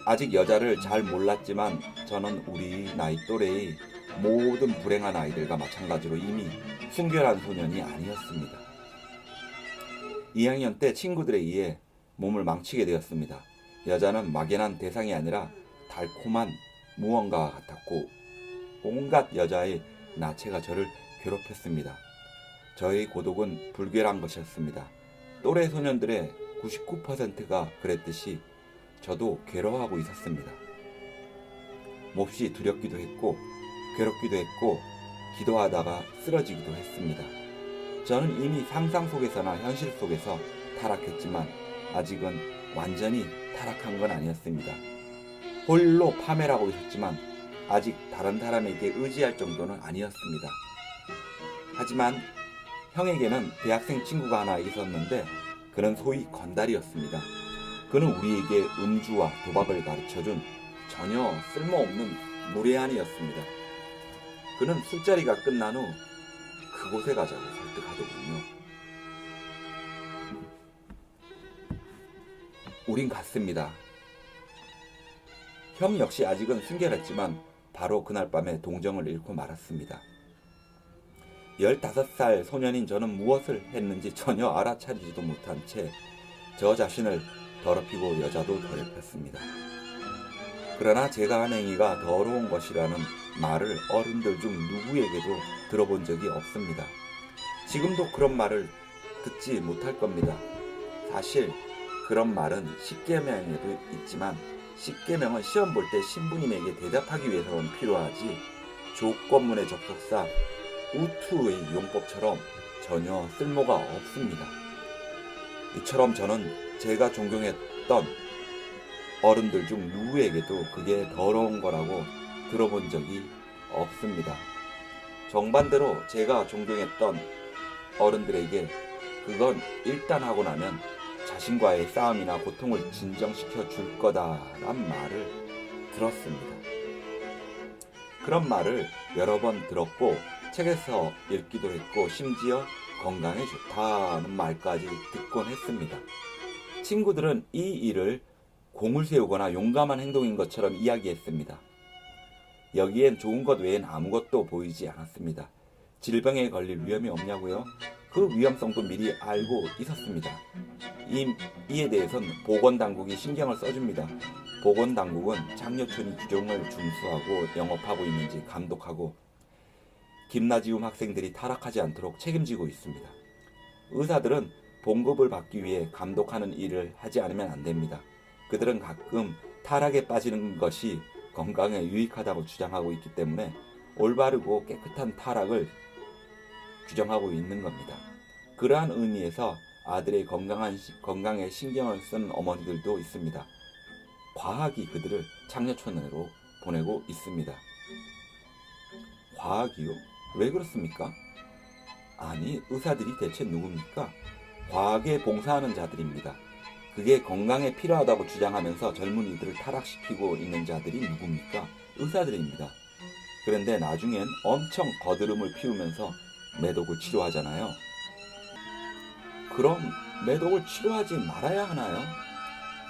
아직 여자를 잘 몰랐지만 저는 우리 나이 또래의 모든 불행한 아이들과 마찬가지로 이미 순결한 소년이 아니었습니다. 2학년 때 친구들에 의해 몸을 망치게 되었습니다. 여자는 막연한 대상이 아니라 달콤한 무언가 같았고 온갖 여자의 나체가 저를 괴롭혔습니다. 저의 고독은 불결한 것이었습니다. 또래 소년들의 99%가 그랬듯이 저도 괴로워하고 있었습니다. 몹시 두렵기도 했고 괴롭기도 했고 기도하다가 쓰러지기도 했습니다. 저는 이미 상상 속에서나 현실 속에서 타락했지만 아직은 완전히 타락한 건 아니었습니다. 홀로 파멸하고 있었지만 아직 다른 사람에게 의지할 정도는 아니었습니다. 하지만 형에게는 대학생 친구가 하나 있었는데 그는 소위 건달이었습니다. 그는 우리에게 음주와 도박을 가르쳐준 전혀 쓸모없는 무례한이었습니다. 그는 술자리가 끝난 후 그곳에 가자고 설득하더군요. 우린 갔습니다. 형 역시 아직은 순결했지만 바로 그날 밤에 동정을 잃고 말았습니다. 15살 소년인 저는 무엇을 했는지 전혀 알아차리지도 못한 채 저 자신을 더럽히고 여자도 더럽혔습니다. 그러나 제가 한 행위가 더러운 것이라는 말을 어른들 중 누구에게도 들어본 적이 없습니다. 지금도 그런 말을 듣지 못할 겁니다. 사실 그런 말은 십계명에도 있지만 십계명은 시험 볼 때 신부님에게 대답하기 위해서는 필요하지 조건문의 접속사 우투의 용법처럼 전혀 쓸모가 없습니다. 이처럼 저는 제가 존경했던 어른들 중 누구에게도 그게 더러운 거라고 들어본 적이 없습니다. 정반대로 제가 존경했던 어른들에게 그건 일단 하고 나면 자신과의 싸움이나 고통을 진정시켜 줄 거다란 말을 들었습니다. 그런 말을 여러 번 들었고 책에서 읽기도 했고 심지어 건강에 좋다는 말까지 듣곤 했습니다. 친구들은 이 일을 공을 세우거나 용감한 행동인 것처럼 이야기했습니다. 여기엔 좋은 것 외엔 아무것도 보이지 않았습니다. 질병에 걸릴 위험이 없냐고요? 그 위험성도 미리 알고 있었습니다. 이에 대해서는 보건당국이 신경을 써줍니다. 보건당국은 장려촌이 규정을 준수하고 영업하고 있는지 감독하고 김나지움 학생들이 타락하지 않도록 책임지고 있습니다. 의사들은 봉급을 받기 위해 감독하는 일을 하지 않으면 안 됩니다. 그들은 가끔 타락에 빠지는 것이 건강에 유익하다고 주장하고 있기 때문에 올바르고 깨끗한 타락을 규정하고 있는 겁니다. 그러한 의미에서 아들의 건강에 신경을 쓴 어머니들도 있습니다. 과학이 그들을 장려촌으로 보내고 있습니다. 과학이요? 왜 그렇습니까? 아니, 의사들이 대체 누굽니까? 과학에 봉사하는 자들입니다. 그게 건강에 필요하다고 주장하면서 젊은이들을 타락시키고 있는 자들이 누굽니까? 의사들입니다. 그런데 나중엔 엄청 거드름을 피우면서 매독을 치료하잖아요. 그럼 매독을 치료하지 말아야 하나요?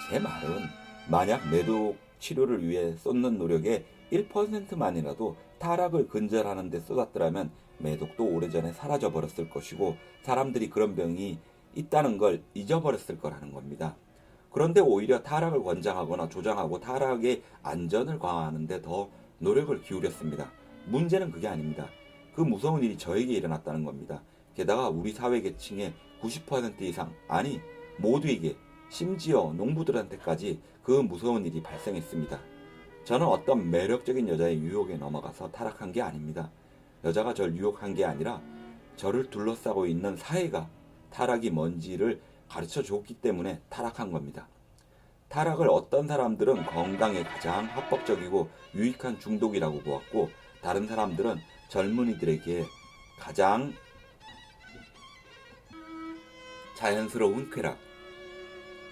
제 말은 만약 매독 치료를 위해 쏟는 노력의 1%만이라도 타락을 근절하는 데 쏟았더라면 매독도 오래전에 사라져 버렸을 것이고 사람들이 그런 병이 있다는 걸 잊어버렸을 거라는 겁니다. 그런데 오히려 타락을 권장하거나 조장하고 타락의 안전을 강화하는 데 더 노력을 기울였습니다. 문제는 그게 아닙니다. 그 무서운 일이 저에게 일어났다는 겁니다. 게다가 우리 사회 계층의 90% 이상, 아니 모두에게, 심지어 농부들한테까지 그 무서운 일이 발생했습니다. 저는 어떤 매력적인 여자의 유혹에 넘어가서 타락한 게 아닙니다. 여자가 저를 유혹한 게 아니라 저를 둘러싸고 있는 사회가 타락이 뭔지를 가르쳐 줬기 때문에 타락한 겁니다. 타락을 어떤 사람들은 건강에 가장 합법적이고 유익한 중독이라고 보았고 다른 사람들은 젊은이들에게 가장 자연스러운 쾌락,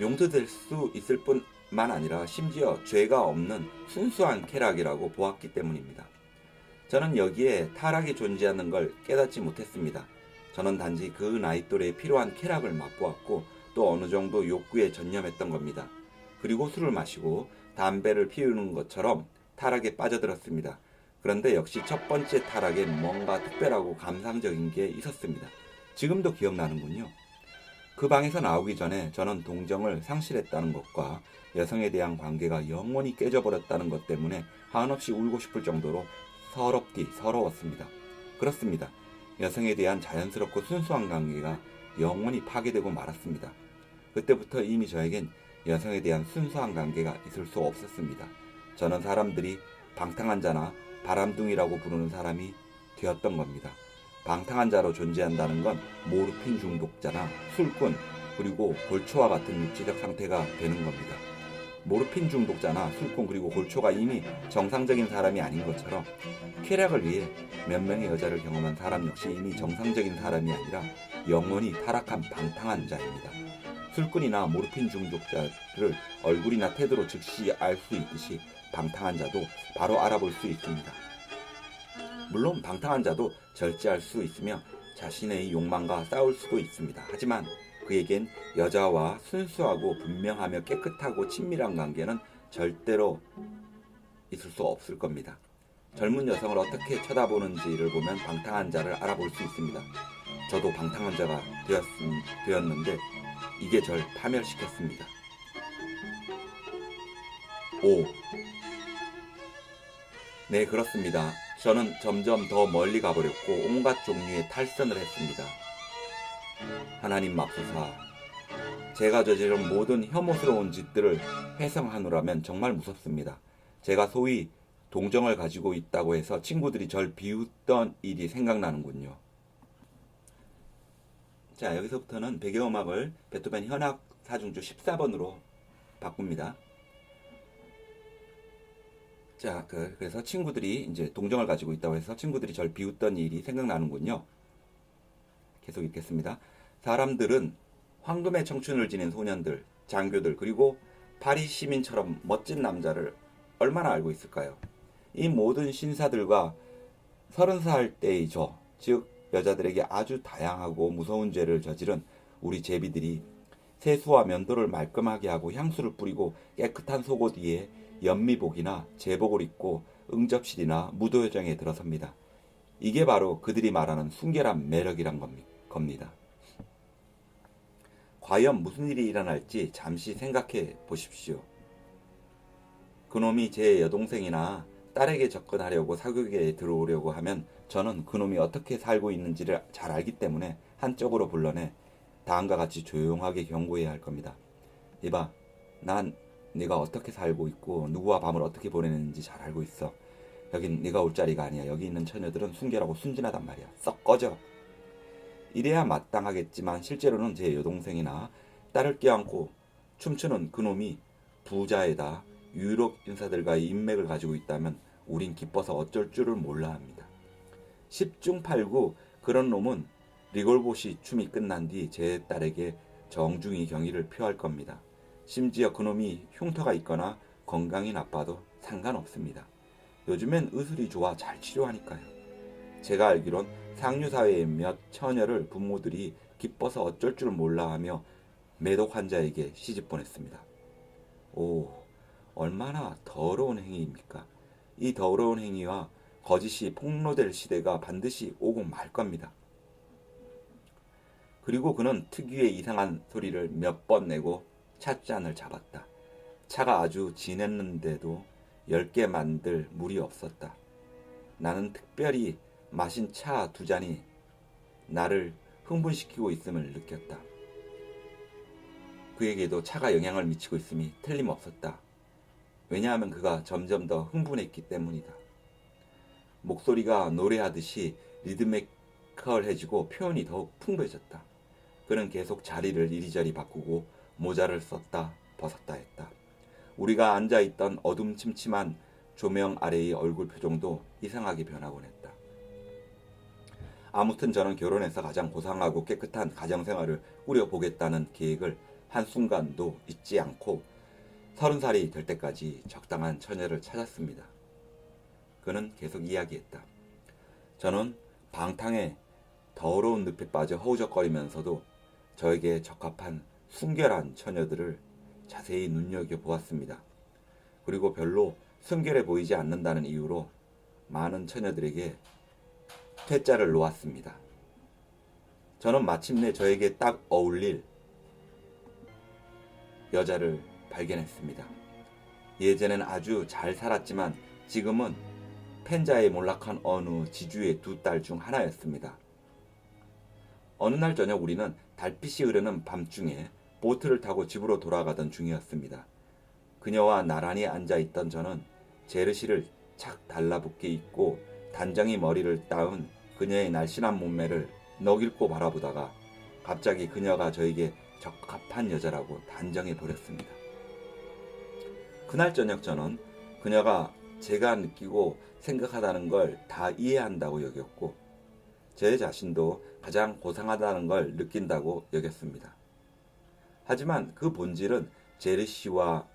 용서될 수 있을 뿐만 아니라 심지어 죄가 없는 순수한 쾌락이라고 보았기 때문입니다. 저는 여기에 타락이 존재하는 걸 깨닫지 못했습니다. 저는 단지 그 나이 또래에 필요한 쾌락을 맛보았고 또 어느 정도 욕구에 전념했던 겁니다. 그리고 술을 마시고 담배를 피우는 것처럼 타락에 빠져들었습니다. 그런데 역시 첫 번째 타락엔 뭔가 특별하고 감상적인 게 있었습니다. 지금도 기억나는군요. 그 방에서 나오기 전에 저는 동정을 상실했다는 것과 여성에 대한 관계가 영원히 깨져버렸다는 것 때문에 한없이 울고 싶을 정도로 서러웠습니다. 그렇습니다. 여성에 대한 자연스럽고 순수한 관계가 영원히 파괴되고 말았습니다. 그때부터 이미 저에겐 여성에 대한 순수한 관계가 있을 수 없었습니다. 저는 사람들이 방탕한 자나 바람둥이라고 부르는 사람이 되었던 겁니다. 방탕한 자로 존재한다는 건 모르핀 중독자나 술꾼 그리고 골초와 같은 육체적 상태가 되는 겁니다. 모르핀 중독자나 술꾼 그리고 골초가 이미 정상적인 사람이 아닌 것처럼 쾌락을 위해 몇 명의 여자를 경험한 사람 역시 이미 정상적인 사람이 아니라 영원히 타락한 방탕한 자입니다. 술꾼이나 모르핀 중독자를 얼굴이나 태도로 즉시 알 수 있듯이 방탕한 자도 바로 알아볼 수 있습니다. 물론 방탕한 자도 절제할 수 있으며 자신의 욕망과 싸울 수도 있습니다. 하지만 그에겐 여자와 순수하고 분명하며 깨끗하고 친밀한 관계는 절대로 있을 수 없을 겁니다. 젊은 여성을 어떻게 쳐다보는지를 보면 방탕한 자를 알아볼 수 있습니다. 저도 방탕한 자가 되었는데 이게 절 파멸시켰습니다. 5. 네, 그렇습니다. 저는 점점 더 멀리 가버렸고 온갖 종류의 탈선을 했습니다. 하나님 맙소사, 제가 저지른 모든 혐오스러운 짓들을 회상하노라면 정말 무섭습니다. 제가 소위 동정을 가지고 있다고 해서 친구들이 절 비웃던 일이 생각나는군요. 자, 여기서부터는 배경음악을 베토벤 현악 4중주 14번으로 바꿉니다. 자, 그래서 친구들이 이제 동정을 가지고 있다고 해서 친구들이 절 비웃던 일이 생각나는군요. 계속 읽겠습니다. 사람들은 황금의 청춘을 지닌 소년들, 장교들, 그리고 파리 시민처럼 멋진 남자를 얼마나 알고 있을까요? 이 모든 신사들과 30살 때의 저, 즉 여자들에게 아주 다양하고 무서운 죄를 저지른 우리 제비들이 세수와 면도를 말끔하게 하고 향수를 뿌리고 깨끗한 속옷 위에 연미복이나 제복을 입고 응접실이나 무도회장에 들어섭니다. 이게 바로 그들이 말하는 순결한 매력이란 겁니다. 과연 무슨 일이 일어날지 잠시 생각해 보십시오. 그놈이 제 여동생이나 딸에게 접근하려고 사귀게 들어오려고 하면 저는 그놈이 어떻게 살고 있는지를 잘 알기 때문에 한쪽으로 불러내 다음과 같이 조용하게 경고해야 할 겁니다. 이봐, 난 네가 어떻게 살고 있고 누구와 밤을 어떻게 보내는지 잘 알고 있어. 여긴 네가 올 자리가 아니야. 여기 있는 처녀들은 순결하고 순진하단 말이야. 썩 꺼져. 이래야 마땅하겠지만 실제로는 제 여동생이나 딸을 껴안고 춤추는 그놈이 부자에다 유럽 인사들과의 인맥을 가지고 있다면 우린 기뻐서 어쩔 줄을 몰라 합니다. 10중 8구 그런 놈은 리골봇이 춤이 끝난 뒤 제 딸에게 정중히 경의를 표할 겁니다. 심지어 그놈이 흉터가 있거나 건강이 나빠도 상관없습니다. 요즘엔 의술이 좋아 잘 치료하니까요. 제가 알기론 상류사회의 몇 처녀를 부모들이 기뻐서 어쩔 줄 몰라 하며 매독 환자에게 시집 보냈습니다. 오, 얼마나 더러운 행위입니까? 이 더러운 행위와 거짓이 폭로될 시대가 반드시 오고 말 겁니다. 그리고 그는 특유의 이상한 소리를 몇 번 내고 찻잔을 잡았다. 차가 아주 진했는데도 10개 만들 물이 없었다. 나는 특별히 마신 차 2잔이 나를 흥분시키고 있음을 느꼈다. 그에게도 차가 영향을 미치고 있음이 틀림없었다. 왜냐하면 그가 점점 더 흥분했기 때문이다. 목소리가 노래하듯이 리드미컬해지고 표현이 더욱 풍부해졌다. 그는 계속 자리를 이리저리 바꾸고 모자를 썼다 벗었다 했다. 우리가 앉아있던 어둠침침한 조명 아래의 얼굴 표정도 이상하게 변하곤 했다. 아무튼 저는 결혼해서 가장 고상하고 깨끗한 가정생활을 꾸려보겠다는 계획을 한순간도 잊지 않고 30살이 될 때까지 적당한 처녀를 찾았습니다. 그는 계속 이야기했다. 저는 방탕에 더러운 늪에 빠져 허우적거리면서도 저에게 적합한 순결한 처녀들을 자세히 눈여겨보았습니다. 그리고 별로 순결해 보이지 않는다는 이유로 많은 처녀들에게 퇴짜를 놓았습니다. 저는 마침내 저에게 딱 어울릴 여자를 발견했습니다. 예전엔 아주 잘 살았지만 지금은 펜자에 몰락한 어느 지주의 2딸 중 하나였습니다. 어느 날 저녁 우리는 달빛이 흐르는 밤중에 보트를 타고 집으로 돌아가던 중이었습니다. 그녀와 나란히 앉아있던 저는 제르시를 착 달라붙게 입고 단정히 머리를 따은 그녀의 날씬한 몸매를 넋읽고 바라보다가 갑자기 그녀가 저에게 적합한 여자라고 단정해 버렸습니다. 그날 저녁 저는 그녀가 제가 느끼고 생각하다는 걸 다 이해한다고 여겼고 제 자신도 가장 고상하다는 걸 느낀다고 여겼습니다. 하지만 그 본질은 제르시와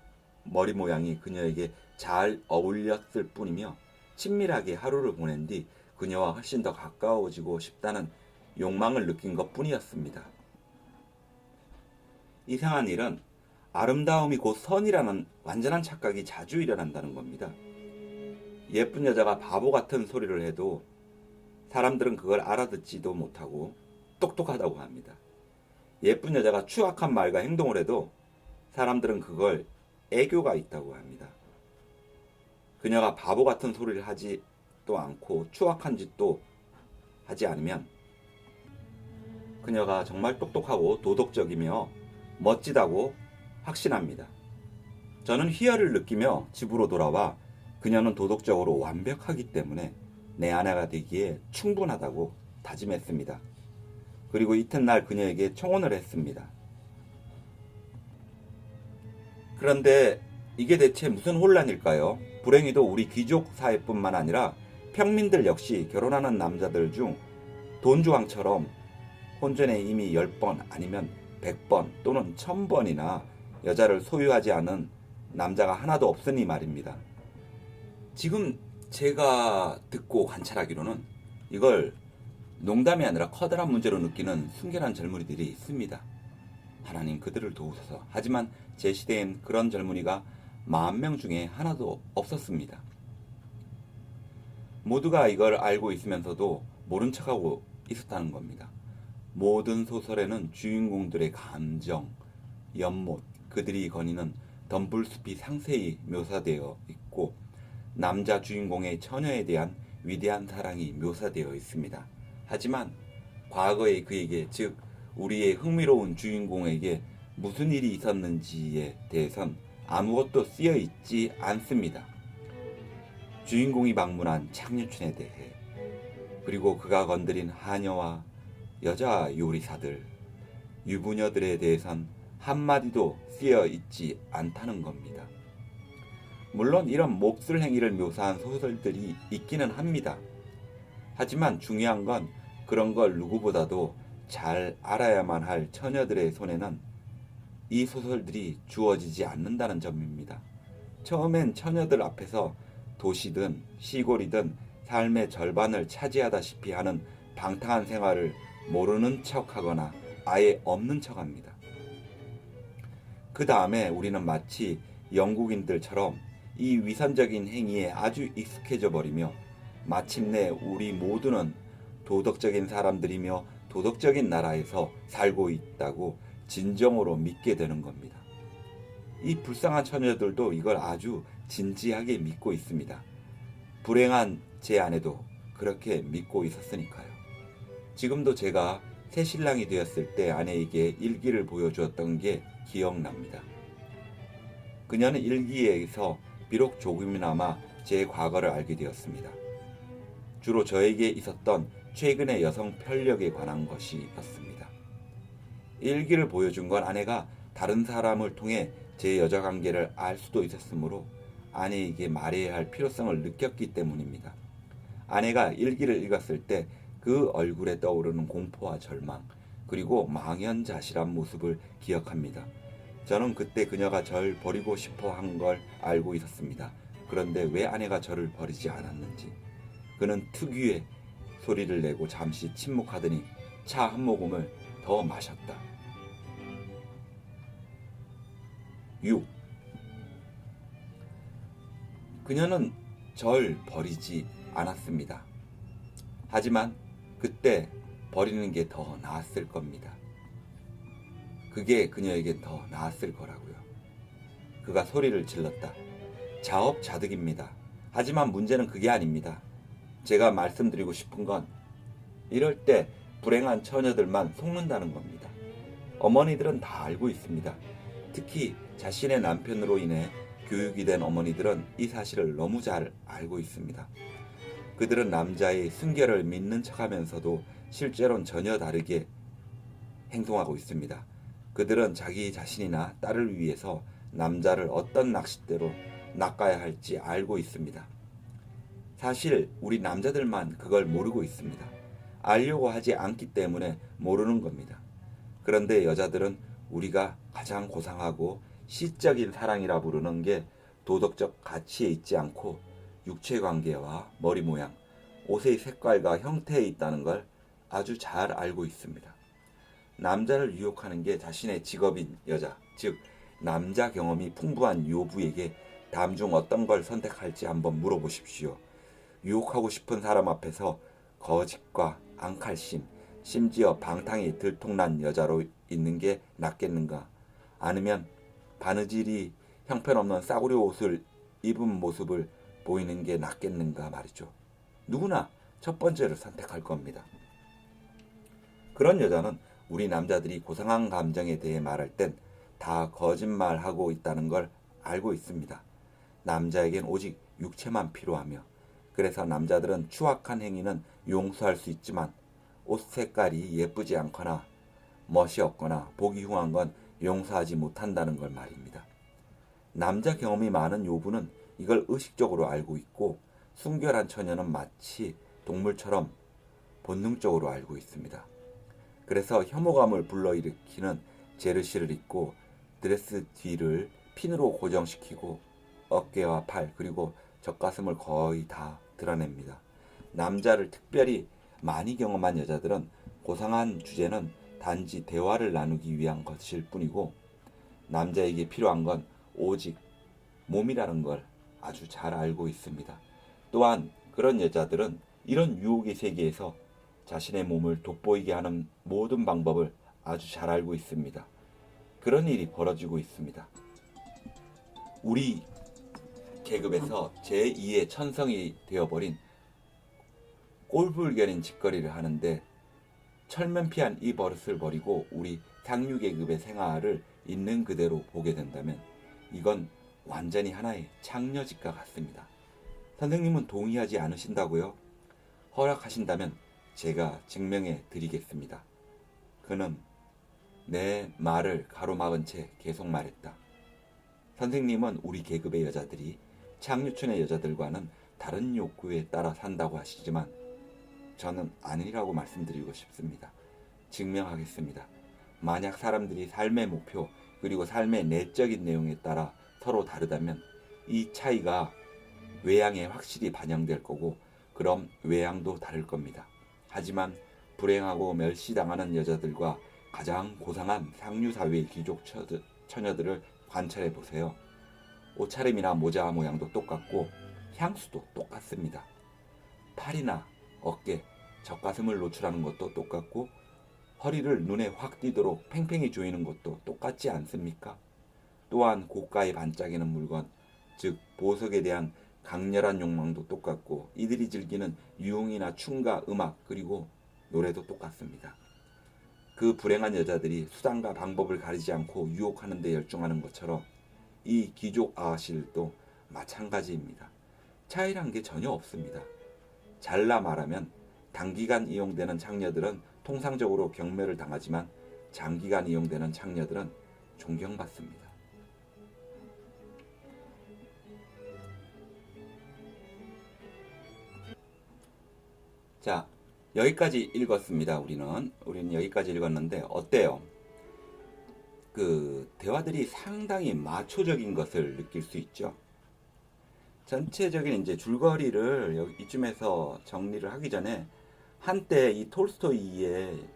머리 모양이 그녀에게 잘 어울렸을 뿐이며 친밀하게 하루를 보낸 뒤 그녀와 훨씬 더 가까워지고 싶다는 욕망을 느낀 것 뿐이었습니다. 이상한 일은 아름다움이 곧 선이라는 완전한 착각이 자주 일어난다는 겁니다. 예쁜 여자가 바보 같은 소리를 해도 사람들은 그걸 알아듣지도 못하고 똑똑하다고 합니다. 예쁜 여자가 추악한 말과 행동을 해도 사람들은 그걸 애교가 있다고 합니다. 그녀가 바보 같은 소리를 하지도 않고 추악한 짓도 하지 않으면 그녀가 정말 똑똑하고 도덕적이며 멋지다고 확신합니다. 저는 희열을 느끼며 집으로 돌아와 그녀는 도덕적으로 완벽하기 때문에 내 아내가 되기에 충분하다고 다짐했습니다. 그리고 이튿날 그녀에게 청혼을 했습니다. 그런데 이게 대체 무슨 혼란일까요? 불행히도 우리 귀족 사회뿐만 아니라 평민들 역시 결혼하는 남자들 중 돈주왕처럼 혼전에 이미 10번 아니면 100번 또는 1000번이나 여자를 소유하지 않은 남자가 하나도 없으니 말입니다. 지금 제가 듣고 관찰하기로는 이걸 농담이 아니라 커다란 문제로 느끼는 순결한 젊은이들이 있습니다. 하나님 그들을 도우소서. 하지만 제 시대엔 그런 젊은이가 10,000명 중에 하나도 없었습니다. 모두가 이걸 알고 있으면서도 모른 척하고 있었다는 겁니다. 모든 소설에는 주인공들의 감정, 연못, 그들이 거니는 덤불숲이 상세히 묘사되어 있고 남자 주인공의 처녀에 대한 위대한 사랑이 묘사되어 있습니다. 하지만 과거의 그에게, 즉 우리의 흥미로운 주인공에게 무슨 일이 있었는지에 대해선 아무것도 쓰여 있지 않습니다. 주인공이 방문한 착류촌에 대해, 그리고 그가 건드린 하녀와 여자 요리사들, 유부녀들에 대해선 한마디도 쓰여 있지 않다는 겁니다. 물론 이런 몹쓸 행위를 묘사한 소설들이 있기는 합니다. 하지만 중요한 건 그런 걸 누구보다도 잘 알아야만 할 처녀들의 손에는 이 소설들이 주어지지 않는다는 점입니다. 처음엔 처녀들 앞에서 도시든 시골이든 삶의 절반을 차지하다시피 하는 방탕한 생활을 모르는 척하거나 아예 없는 척합니다. 그 다음에 우리는 마치 영국인들처럼 이 위선적인 행위에 아주 익숙해져 버리며 마침내 우리 모두는 도덕적인 사람들이며 도덕적인 나라에서 살고 있다고 진정으로 믿게 되는 겁니다. 이 불쌍한 처녀들도 이걸 아주 진지하게 믿고 있습니다. 불행한 제 아내도 그렇게 믿고 있었으니까요. 지금도 제가 새 신랑이 되었을 때 아내에게 일기를 보여주었던 게 기억납니다. 그녀는 일기에서 비록 조금이나마 제 과거를 알게 되었습니다. 주로 저에게 있었던 최근의 여성 편력에 관한 것이었습니다. 일기를 보여준 건 아내가 다른 사람을 통해 제 여자 관계를 알 수도 있었으므로 아내에게 말해야 할 필요성을 느꼈기 때문입니다. 아내가 일기를 읽었을 때 그 얼굴에 떠오르는 공포와 절망, 그리고 망연자실한 모습을 기억합니다. 저는 그때 그녀가 절 버리고 싶어 한 걸 알고 있었습니다. 그런데 왜 아내가 저를 버리지 않았는지. 그는 특유의 소리를 내고 잠시 침묵하더니 차 한 모금을 더 마셨다. 6. 그녀는 절 버리지 않았습니다. 하지만 그때 버리는 게 더 나았을 겁니다. 그게 그녀에겐 더 나았을 거라고요. 그가 소리를 질렀다. 자업자득입니다. 하지만 문제는 그게 아닙니다. 제가 말씀드리고 싶은 건 이럴 때 불행한 처녀들만 속는다는 겁니다. 어머니들은 다 알고 있습니다. 특히 자신의 남편으로 인해 교육이 된 어머니들은 이 사실을 너무 잘 알고 있습니다. 그들은 남자의 순결을 믿는 척하면서도 실제로는 전혀 다르게 행동하고 있습니다. 그들은 자기 자신이나 딸을 위해서 남자를 어떤 낚싯대로 낚아야 할지 알고 있습니다. 사실 우리 남자들만 그걸 모르고 있습니다. 알려고 하지 않기 때문에 모르는 겁니다. 그런데 여자들은 우리가 가장 고상하고 시적인 사랑이라 부르는 게 도덕적 가치에 있지 않고 육체관계와 머리 모양, 옷의 색깔과 형태에 있다는 걸 아주 잘 알고 있습니다. 남자를 유혹하는 게 자신의 직업인 여자, 즉 남자 경험이 풍부한 요부에게 다음 중 어떤 걸 선택할지 한번 물어보십시오. 유혹하고 싶은 사람 앞에서 거짓과 앙칼심, 심지어 방탕이 들통난 여자로 있는 게 낫겠는가? 아니면 바느질이 형편없는 싸구려 옷을 입은 모습을 보이는 게 낫겠는가 말이죠. 누구나 첫 번째를 선택할 겁니다. 그런 여자는 우리 남자들이 고상한 감정에 대해 말할 땐 다 거짓말하고 있다는 걸 알고 있습니다. 남자에겐 오직 육체만 필요하며, 그래서 남자들은 추악한 행위는 용서할 수 있지만 옷 색깔이 예쁘지 않거나 멋이 없거나 보기 흉한 건 용서하지 못한다는 걸 말입니다. 남자 경험이 많은 요부는 이걸 의식적으로 알고 있고, 순결한 처녀는 마치 동물처럼 본능적으로 알고 있습니다. 그래서 혐오감을 불러일으키는 제르시를 입고 드레스 뒤를 핀으로 고정시키고 어깨와 팔 그리고 젖가슴을 거의 다 드러냅니다. 남자를 특별히 많이 경험한 여자들은 고상한 주제는 단지 대화를 나누기 위한 것일 뿐이고, 남자에게 필요한 건 오직 몸이라는 걸 아주 잘 알고 있습니다. 또한 그런 여자들은 이런 유혹의 세계에서 자신의 몸을 돋보이게 하는 모든 방법을 아주 잘 알고 있습니다. 그런 일이 벌어지고 있습니다. 우리 계급에서 제2의 천성이 되어버린 꼴불견인 짓거리를 하는데, 철면피한 이 버릇을 버리고 우리 상류 계급의 생활을 있는 그대로 보게 된다면 이건 완전히 하나의 창녀짓과 같습니다. 선생님은 동의하지 않으신다고요? 허락하신다면 제가 증명해 드리겠습니다. 그는 내 말을 가로막은 채 계속 말했다. 선생님은 우리 계급의 여자들이 창류촌의 여자들과는 다른 욕구에 따라 산다고 하시지만 저는 아니라고 말씀드리고 싶습니다. 증명하겠습니다. 만약 사람들이 삶의 목표 그리고 삶의 내적인 내용에 따라 서로 다르다면 이 차이가 외양에 확실히 반영될 거고, 그럼 외양도 다를 겁니다. 하지만 불행하고 멸시당하는 여자들과 가장 고상한 상류사회의 귀족 처녀들을 관찰해 보세요. 옷차림이나 모자 모양도 똑같고 향수도 똑같습니다. 팔이나 어깨, 젖가슴을 노출하는 것도 똑같고 허리를 눈에 확 띄도록 팽팽히 조이는 것도 똑같지 않습니까? 또한 고가에 반짝이는 물건, 즉 보석에 대한 강렬한 욕망도 똑같고, 이들이 즐기는 유흥이나 춤과 음악 그리고 노래도 똑같습니다. 그 불행한 여자들이 수단과 방법을 가리지 않고 유혹하는 데 열중하는 것처럼 이 귀족 아가씨들도 마찬가지입니다. 차이란 게 전혀 없습니다. 잘라 말하면 단기간 이용되는 창녀들은 통상적으로 경멸을 당하지만 장기간 이용되는 창녀들은 존경받습니다. 자, 여기까지 읽었습니다. 우리는 여기까지 읽었는데 어때요? 그 대화들이 상당히 마초적인 것을 느낄 수 있죠. 전체적인 이제 줄거리를 이쯤에서 정리를 하기 전에, 한때 이 톨스토이의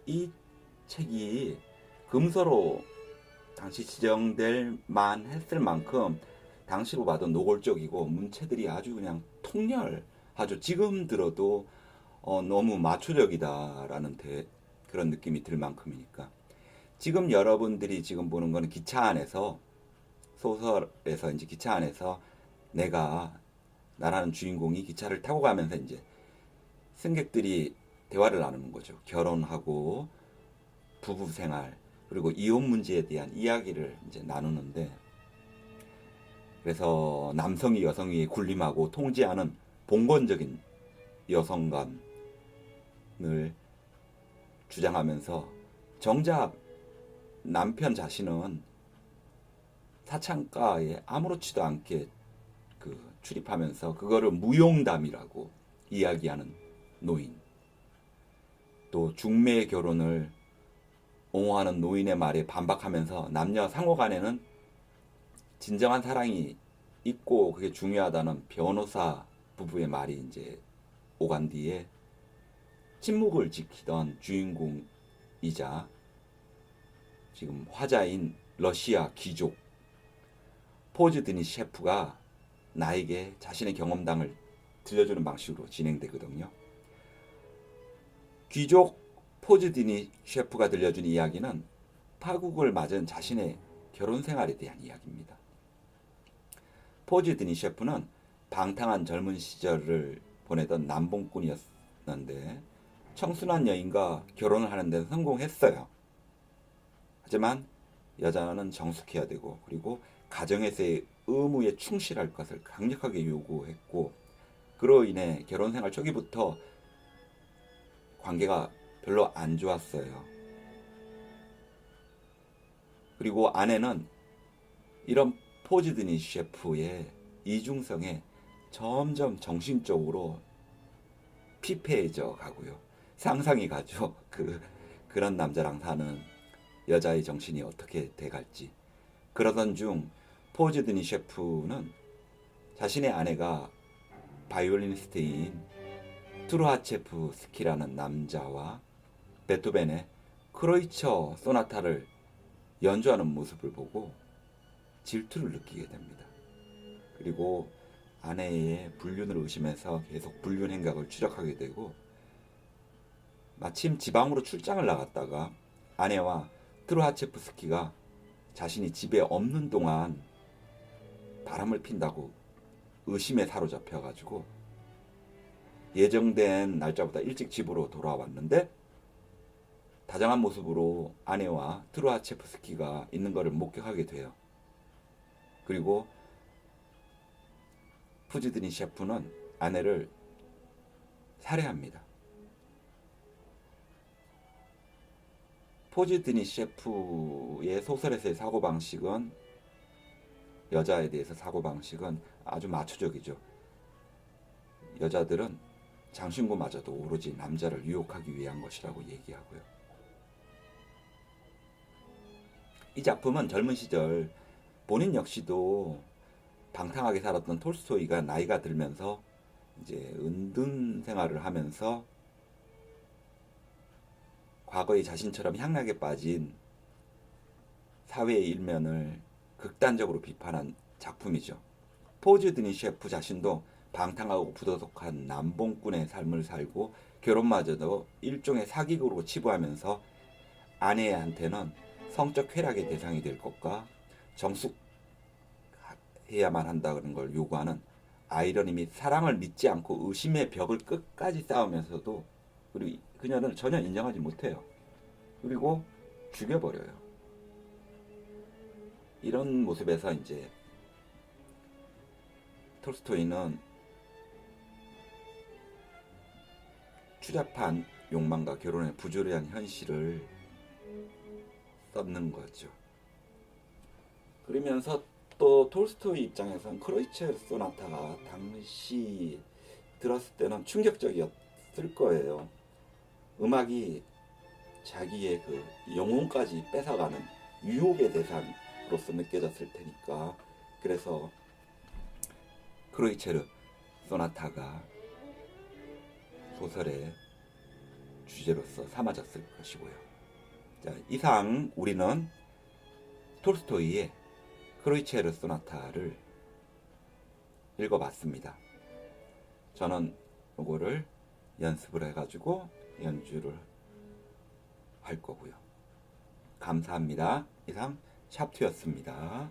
이 책이 금서로 당시 지정될 만했을 만큼 당시로 봐도 노골적이고 문체들이 아주 그냥 통렬하죠. 지금 들어도 너무 마초적이다라는 그런 느낌이 들 만큼이니까. 지금 여러분들이 지금 보는 거는 기차 안에서, 소설에서 이제 기차 안에서 나라는 주인공이 기차를 타고 가면서 이제 승객들이 대화를 나누는 거죠. 결혼하고 부부 생활 그리고 이혼 문제에 대한 이야기를 이제 나누는데, 그래서 남성이 여성이 군림하고 통제하는 봉건적인 여성감을 주장하면서, 정작 남편 자신은 사창가에 아무렇지도 않게 출입하면서 그거를 무용담이라고 이야기하는 노인, 또 중매 결혼을 옹호하는 노인의 말에 반박하면서 남녀 상호 간에는 진정한 사랑이 있고 그게 중요하다는 변호사 부부의 말이 이제 오간 뒤에 침묵을 지키던 주인공이자 지금 화자인 러시아 귀족 포즈드니 셰프가 나에게 자신의 경험담을 들려주는 방식으로 진행되거든요. 귀족 포즈디니 셰프가 들려준 이야기는 파국을 맞은 자신의 결혼 생활에 대한 이야기입니다. 포즈디니 셰프는 방탕한 젊은 시절을 보내던 남봉꾼이었는데 청순한 여인과 결혼을 하는 데는 성공했어요. 하지만 여자는 정숙해야 되고 그리고 가정에서의 의무에 충실할 것을 강력하게 요구했고 그로 인해 결혼 생활 초기부터 관계가 별로 안 좋았어요. 그리고 아내는 이런 포즈드니 셰프의 이중성에 점점 정신적으로 피폐해져 가고요. 상상이 가죠. 그런 남자랑 사는 여자의 정신이 어떻게 돼갈지. 그러던 중 포즈드니 셰프는 자신의 아내가 바이올리니스트인 트루하체프스키라는 남자와 베토벤의 크로이처 소나타를 연주하는 모습을 보고 질투를 느끼게 됩니다. 그리고 아내의 불륜을 의심해서 계속 불륜 행각을 추적하게 되고 마침 지방으로 출장을 나갔다가 아내와 트루하체프스키가 자신이 집에 없는 동안 바람을 핀다고 의심에 사로잡혀가지고 예정된 날짜보다 일찍 집으로 돌아왔는데 다정한 모습으로 아내와 트루하체프스키가 있는 것을 목격하게 돼요. 그리고 푸지드니 셰프는 아내를 살해합니다. 포지드니 셰프의 소설에서의 사고방식은 여자에 대해서 사고방식은 아주 마초적이죠. 여자들은 장신구마저도 오로지 남자를 유혹하기 위한 것이라고 얘기하고요. 이 작품은 젊은 시절 본인 역시도 방탕하게 살았던 톨스토이가 나이가 들면서 이제 은둔 생활을 하면서 과거의 자신처럼 향락에 빠진 사회의 일면을 극단적으로 비판한 작품이죠. 포즈드니 셰프 자신도 방탕하고 부도덕한 남봉꾼의 삶을 살고 결혼마저도 일종의 사기극으로 치부하면서 아내한테는 성적 쾌락의 대상이 될 것과 정숙해야만 한다는 걸 요구하는 아이러니 및 사랑을 믿지 않고 의심의 벽을 끝까지 쌓으면서도 그리고 그녀는 전혀 인정하지 못해요. 그리고 죽여버려요. 이런 모습에서 이제 톨스토이는 추잡한 욕망과 결혼의 부조리한 현실을 썼는 거죠. 그러면서 또 톨스토이 입장에서는 크로이체 소나타가 당시 들었을 때는 충격적이었을 거예요. 음악이 자기의 그 영혼까지 뺏어가는 유혹의 대상으로서 느껴졌을 테니까 그래서 크로이체르 소나타가 소설의 주제로서 삼아졌을 것이고요. 자, 이상 우리는 톨스토이의 크로이체르 소나타를 읽어봤습니다. 저는 이거를 연습을 해가지고 연주를 할 거고요. 감사합니다. 이상 샵투였습니다.